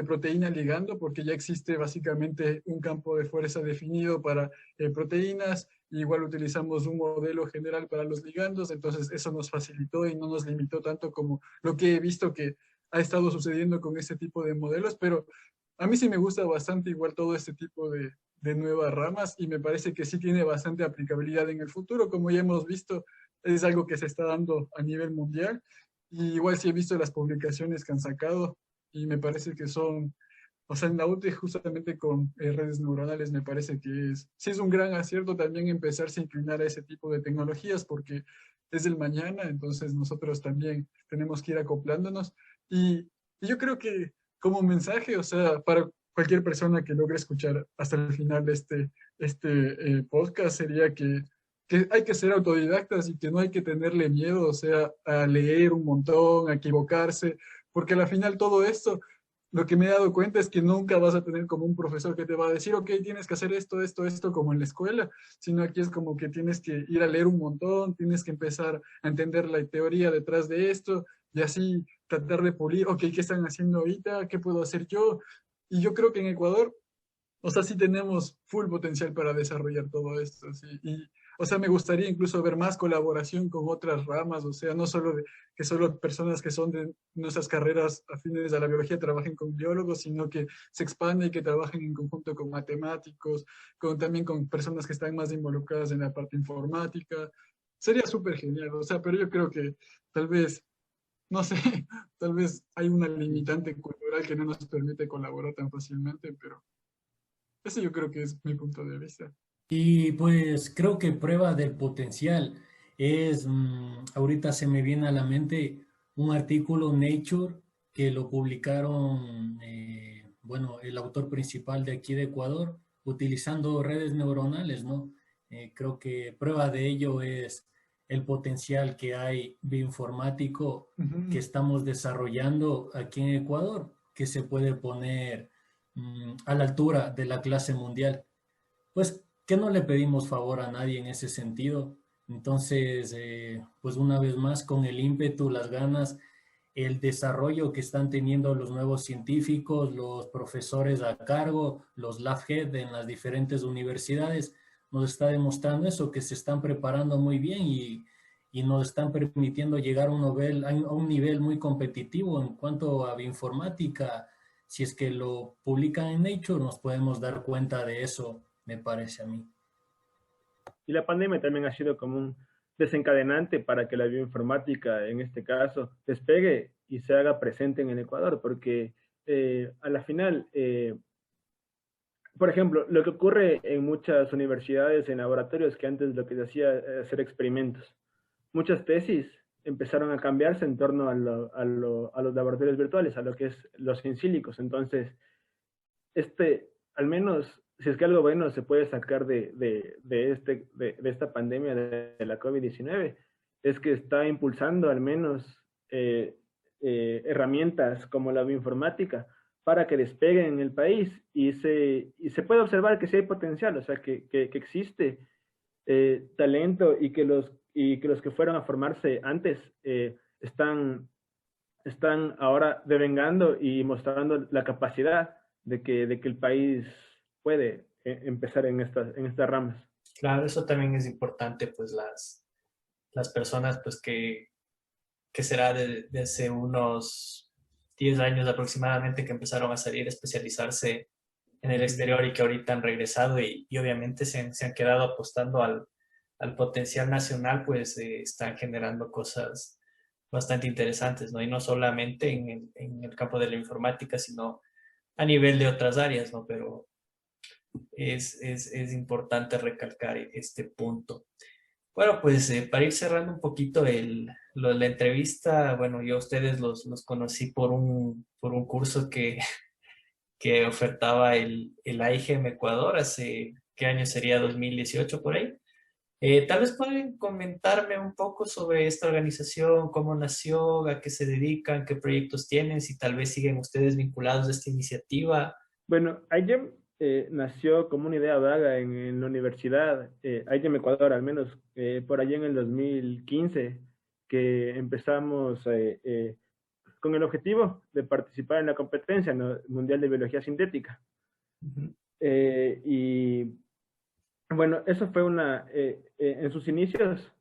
proteína ligando, porque ya existe básicamente un campo de fuerza definido para proteínas. Igual utilizamos un modelo general para los ligandos, entonces eso nos facilitó y no nos limitó tanto como lo que he visto que ha estado sucediendo con este tipo de modelos, pero a mí sí me gusta bastante igual todo este tipo de nuevas ramas y me parece que sí tiene bastante aplicabilidad en el futuro, como ya hemos visto, es algo que se está dando a nivel mundial. Y igual sí he visto las publicaciones que han sacado y me parece que son, o sea, en la UTE justamente con redes neuronales me parece que sí es un gran acierto también empezarse a inclinar a ese tipo de tecnologías porque es el mañana, entonces nosotros también tenemos que ir acoplándonos y yo creo que como mensaje, o sea, para cualquier persona que logre escuchar hasta el final de este podcast sería que hay que ser autodidactas y que no hay que tenerle miedo, o sea, a leer un montón, a equivocarse, porque al final todo esto, lo que me he dado cuenta es que nunca vas a tener como un profesor que te va a decir, ok, tienes que hacer esto, esto, esto, como en la escuela, sino aquí es como que tienes que ir a leer un montón, tienes que empezar a entender la teoría detrás de esto y así tratar de pulir, ok, ¿qué están haciendo ahorita? ¿Qué puedo hacer yo? Y yo creo que en Ecuador, o sea, sí tenemos full potencial para desarrollar todo esto, sí. Y, o sea, me gustaría incluso ver más colaboración con otras ramas, o sea, no solo que solo personas que son de nuestras carreras afines a la biología trabajen con biólogos, sino que se expanda y que trabajen en conjunto con matemáticos, también con personas que están más involucradas en la parte informática. Sería súper genial, o sea, pero yo creo que tal vez, no sé, tal vez hay una limitante cultural que no nos permite colaborar tan fácilmente, pero ese yo creo que es mi punto de vista. Y pues creo que prueba del potencial es, ahorita se me viene a la mente un artículo Nature que lo publicaron, bueno, el autor principal de aquí de Ecuador, utilizando redes neuronales, ¿no? Creo que prueba de ello es el potencial que hay bioinformático que Ujú. estamos desarrollando aquí en Ecuador, que se puede poner a la altura de la clase mundial. Pues que no le pedimos favor a nadie en ese sentido. Entonces, pues una vez más, con el ímpetu, las ganas, el desarrollo que están teniendo los nuevos científicos, los profesores a cargo, los lab head en las diferentes universidades, nos está demostrando eso, que se están preparando muy bien y nos están permitiendo llegar a un nivel muy competitivo en cuanto a bioinformática. Si es que lo publican en Nature, nos podemos dar cuenta de eso, me parece a mí. Y la pandemia también ha sido como un desencadenante para que la bioinformática, en este caso, despegue y se haga presente en el Ecuador, porque a la final, por ejemplo, lo que ocurre en muchas universidades, en laboratorios, que antes lo que se hacía era hacer experimentos. Muchas tesis empezaron a cambiarse en torno a los laboratorios virtuales, a lo que es los científicos. Entonces, al menos, si es que algo bueno se puede sacar de esta pandemia de la COVID-19, es que está impulsando al menos herramientas como la bioinformática para que despeguen en el país y se puede observar que sí hay potencial, o sea, que existe talento y que los que fueron a formarse antes están ahora devengando y mostrando la capacidad de que el país puede empezar en estas ramas. Claro, eso también es importante, pues las personas pues que será de hace unos 10 años aproximadamente que empezaron a salir a especializarse en el exterior y que ahorita han regresado y obviamente se han quedado apostando al potencial nacional, pues están generando cosas bastante interesantes, ¿no? Y no solamente en el campo de la informática, sino a nivel de otras áreas, ¿no? Pero es importante recalcar este punto. Bueno, pues para ir cerrando un poquito la entrevista, bueno, yo a ustedes los conocí por un curso que ofertaba el AIGM Ecuador hace, ¿qué año sería? 2018 por ahí. Tal vez pueden comentarme un poco sobre esta organización, cómo nació, a qué se dedican, qué proyectos tienen, si tal vez siguen ustedes vinculados a esta iniciativa. Bueno, IGEM nació como una idea vaga en la universidad, IGEM Ecuador, al menos por allá en el 2015, que empezamos con el objetivo de participar en la competencia, ¿no?, mundial de biología sintética. Ujú. Y bueno, eso fue en sus inicios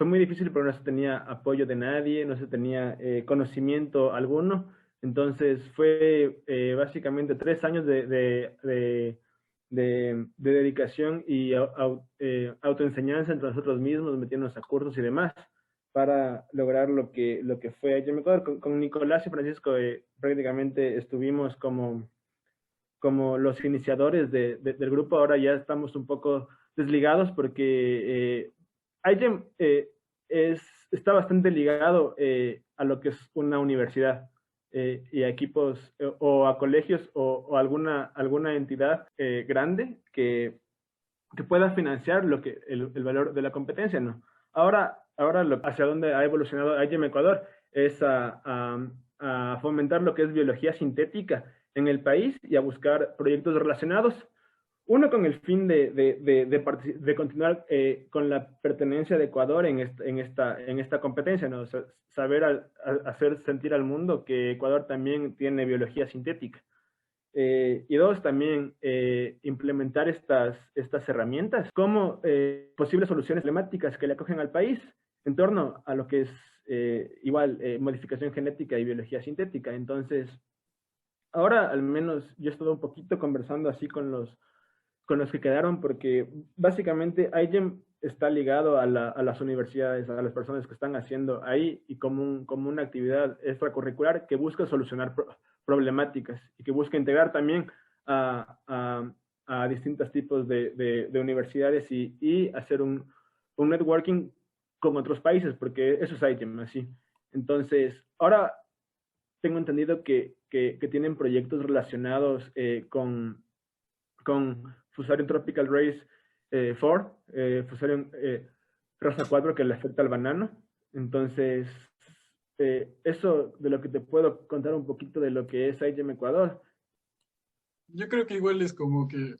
fue muy difícil porque no se tenía apoyo de nadie, no se tenía conocimiento alguno. Entonces fue básicamente 3 años de dedicación y autoenseñanza entre nosotros mismos, metiéndonos a cursos y demás para lograr lo que fue IGEM Ecuador. Con Nicolás y Francisco prácticamente estuvimos como los iniciadores del grupo. Ahora ya estamos un poco desligados porque IGEM está bastante ligado a lo que es una universidad y a equipos o a colegios o alguna entidad grande que pueda financiar el valor de la competencia, ¿no? Ahora hacia donde ha evolucionado IGEM Ecuador es a fomentar lo que es biología sintética en el país y a buscar proyectos relacionados. Uno con el fin de continuar con la pertenencia de Ecuador en esta competencia, ¿no? O sea, saber hacer sentir al mundo que Ecuador también tiene biología sintética. Y dos, también implementar estas herramientas como posibles soluciones emblemáticas que le acogen al país en torno a lo que es modificación genética y biología sintética. Entonces, ahora al menos yo he estado un poquito conversando así con los que quedaron, porque básicamente IGEM está ligado a las universidades, a las personas que están haciendo ahí y como una actividad extracurricular que busca solucionar problemáticas y que busca integrar también a distintos tipos de universidades y hacer un networking con otros países, porque eso es IGEM, así. Entonces, ahora tengo entendido que tienen proyectos relacionados con Fusarium Tropical Race 4, Fusarium Rosa 4 que le afecta al banano. Entonces, eso de lo que te puedo contar un poquito de lo que es IGEM Ecuador. Yo creo que igual es como que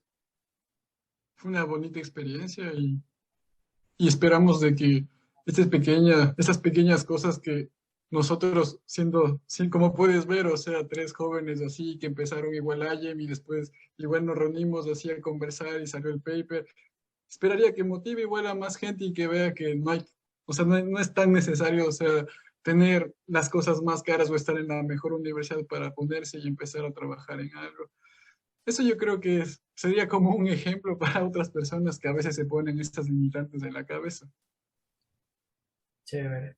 fue una bonita experiencia y esperamos de que estas pequeñas cosas que nosotros siendo, sí, como puedes ver, o sea, tres jóvenes así que empezaron igual a IEM y después igual nos reunimos así a conversar y salió el paper. Esperaría que motive igual a más gente y que vea que no hay, o sea, no es tan necesario, o sea, tener las cosas más caras o estar en la mejor universidad para ponerse y empezar a trabajar en algo. Eso yo creo que sería como un ejemplo para otras personas que a veces se ponen estas limitantes en la cabeza. Chévere.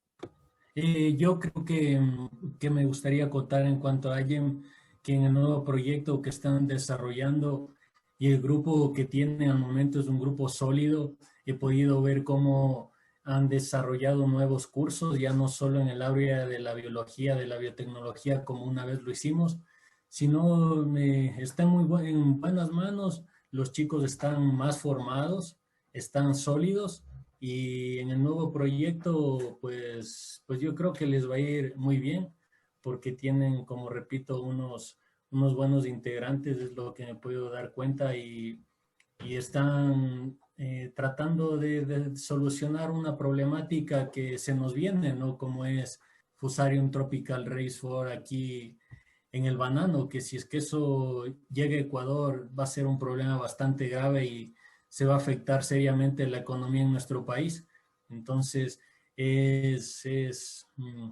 Yo creo que me gustaría acotar en cuanto a IEM, que en el nuevo proyecto que están desarrollando y el grupo que tiene al momento es un grupo sólido. He podido ver cómo han desarrollado nuevos cursos, ya no solo en el área de la biología, de la biotecnología, como una vez lo hicimos, sino están en buenas manos. Los chicos están más formados, están sólidos y en el nuevo proyecto, pues yo creo que les va a ir muy bien porque tienen, como repito, unos buenos integrantes, es lo que me puedo dar cuenta y están tratando de solucionar una problemática que se nos viene, ¿no? Como es Fusarium Tropical Race 4 aquí en el banano, que si es que eso llega a Ecuador va a ser un problema bastante grave y se va a afectar seriamente la economía en nuestro país. Entonces, es, es, mm,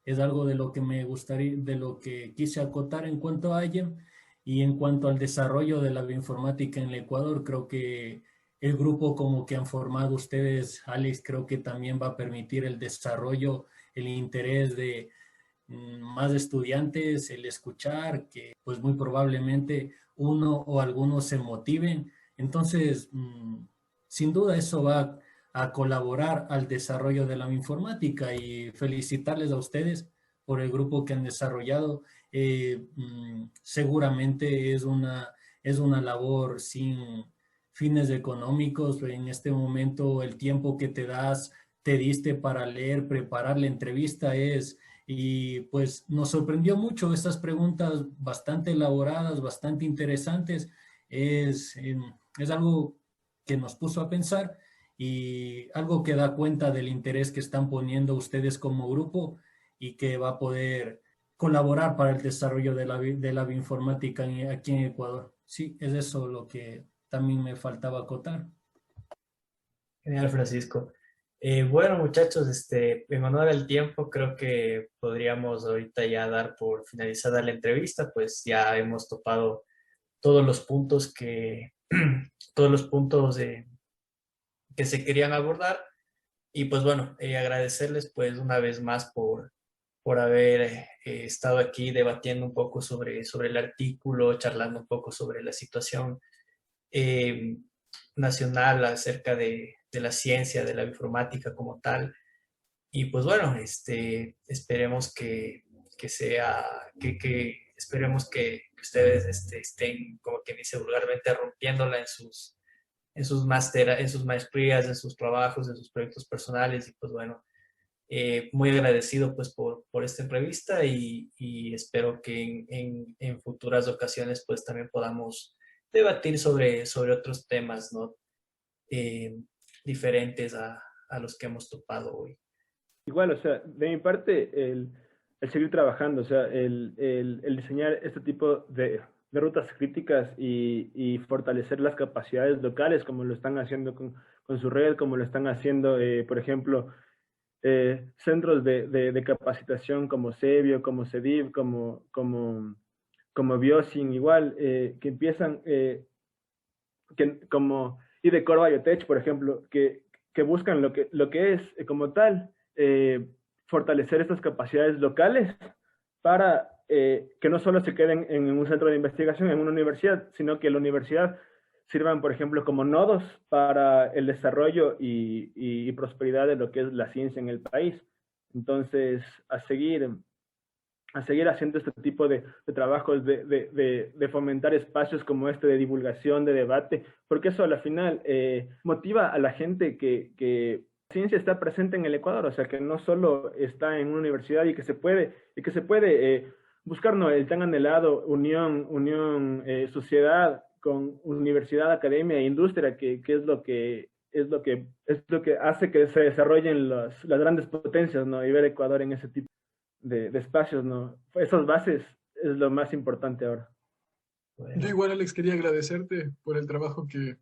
es algo de lo que me gustaría, de lo que quise acotar en cuanto a IEM y en cuanto al desarrollo de la bioinformática en el Ecuador. Creo que el grupo como que han formado ustedes, Alex, creo que también va a permitir el desarrollo, el interés de más estudiantes, el escuchar, que pues muy probablemente uno o algunos se motiven. Entonces, sin duda eso va a colaborar al desarrollo de la informática y felicitarles a ustedes por el grupo que han desarrollado. Seguramente es una labor sin fines económicos. En este momento el tiempo que te diste para leer, preparar la entrevista y pues nos sorprendió mucho estas preguntas bastante elaboradas, bastante interesantes. Es, eh, es algo que nos puso a pensar y algo que da cuenta del interés que están poniendo ustedes como grupo y que va a poder colaborar para el desarrollo de la bioinformática aquí en Ecuador. Sí, es eso lo que también me faltaba acotar. Genial, Francisco. Bueno, muchachos, en honor al tiempo, creo que podríamos ahorita ya dar por finalizada la entrevista, pues ya hemos topado todos los puntos todos los puntos que se querían abordar. Y pues bueno, agradecerles pues una vez más por haber estado aquí debatiendo un poco sobre el artículo, charlando un poco sobre la situación eh, nacional acerca de la ciencia, de la informática como tal. Y pues bueno, esperemos que sea, esperemos que ustedes estén, como quien dice vulgarmente, rompiéndola en sus maestrías, en sus trabajos, en sus proyectos personales. Y pues bueno, muy agradecido pues por esta entrevista y espero que en futuras ocasiones pues también podamos debatir sobre otros temas, ¿no? Eh, diferentes a los que hemos topado hoy. Igual, o sea, de mi parte, el seguir trabajando, o sea, el diseñar este tipo de rutas críticas y fortalecer las capacidades locales, como lo están haciendo con su red, como lo están haciendo, por ejemplo, centros de capacitación como CEBIO, como CEDIV, como Biosin, igual, que empiezan, como IDECOR Biotech, por ejemplo, que buscan lo que es como tal, fortalecer estas capacidades locales para que no solo se queden en un centro de investigación, en una universidad, sino que la universidad sirvan, por ejemplo, como nodos para el desarrollo y prosperidad de lo que es la ciencia en el país. Entonces, a seguir haciendo este tipo de trabajos, de fomentar espacios como este de divulgación, de debate, porque eso a la final motiva a la gente que ciencia está presente en el Ecuador, o sea, que no solo está en una universidad y que se puede buscar, ¿no?, el tan anhelado unión sociedad con universidad, academia e industria, que es lo que hace que se desarrollen las grandes potencias, ¿no? Y ver Ecuador en ese tipo de espacios, ¿no? Esas bases es lo más importante ahora. Yo Bueno, igual, Alex, quería agradecerte por el trabajo que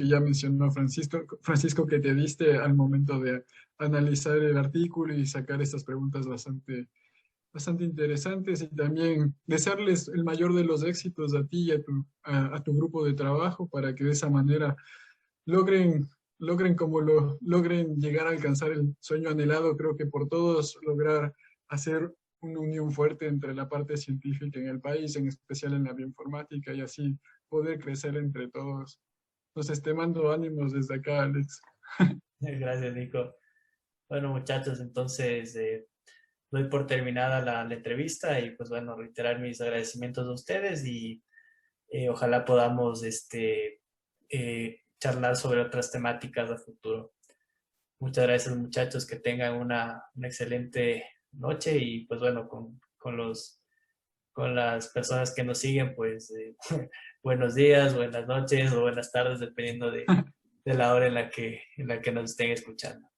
ya mencionó Francisco, que te diste al momento de analizar el artículo y sacar estas preguntas bastante interesantes, y también desearles el mayor de los éxitos a ti y a tu grupo de trabajo para que de esa manera logren, logren llegar a alcanzar el sueño anhelado, creo que por todos, lograr hacer una unión fuerte entre la parte científica en el país, en especial en la bioinformática, y así poder crecer entre todos. Entonces te mando ánimos desde acá, Alex. gracias, Nico. Bueno, muchachos, entonces doy por terminada la entrevista y pues bueno, reiterar mis agradecimientos a ustedes y ojalá podamos charlar sobre otras temáticas a futuro. Muchas gracias, muchachos, que tengan una excelente noche y pues bueno, con las personas que nos siguen, pues buenos días, buenas noches o buenas tardes, dependiendo de la hora en la que nos estén escuchando.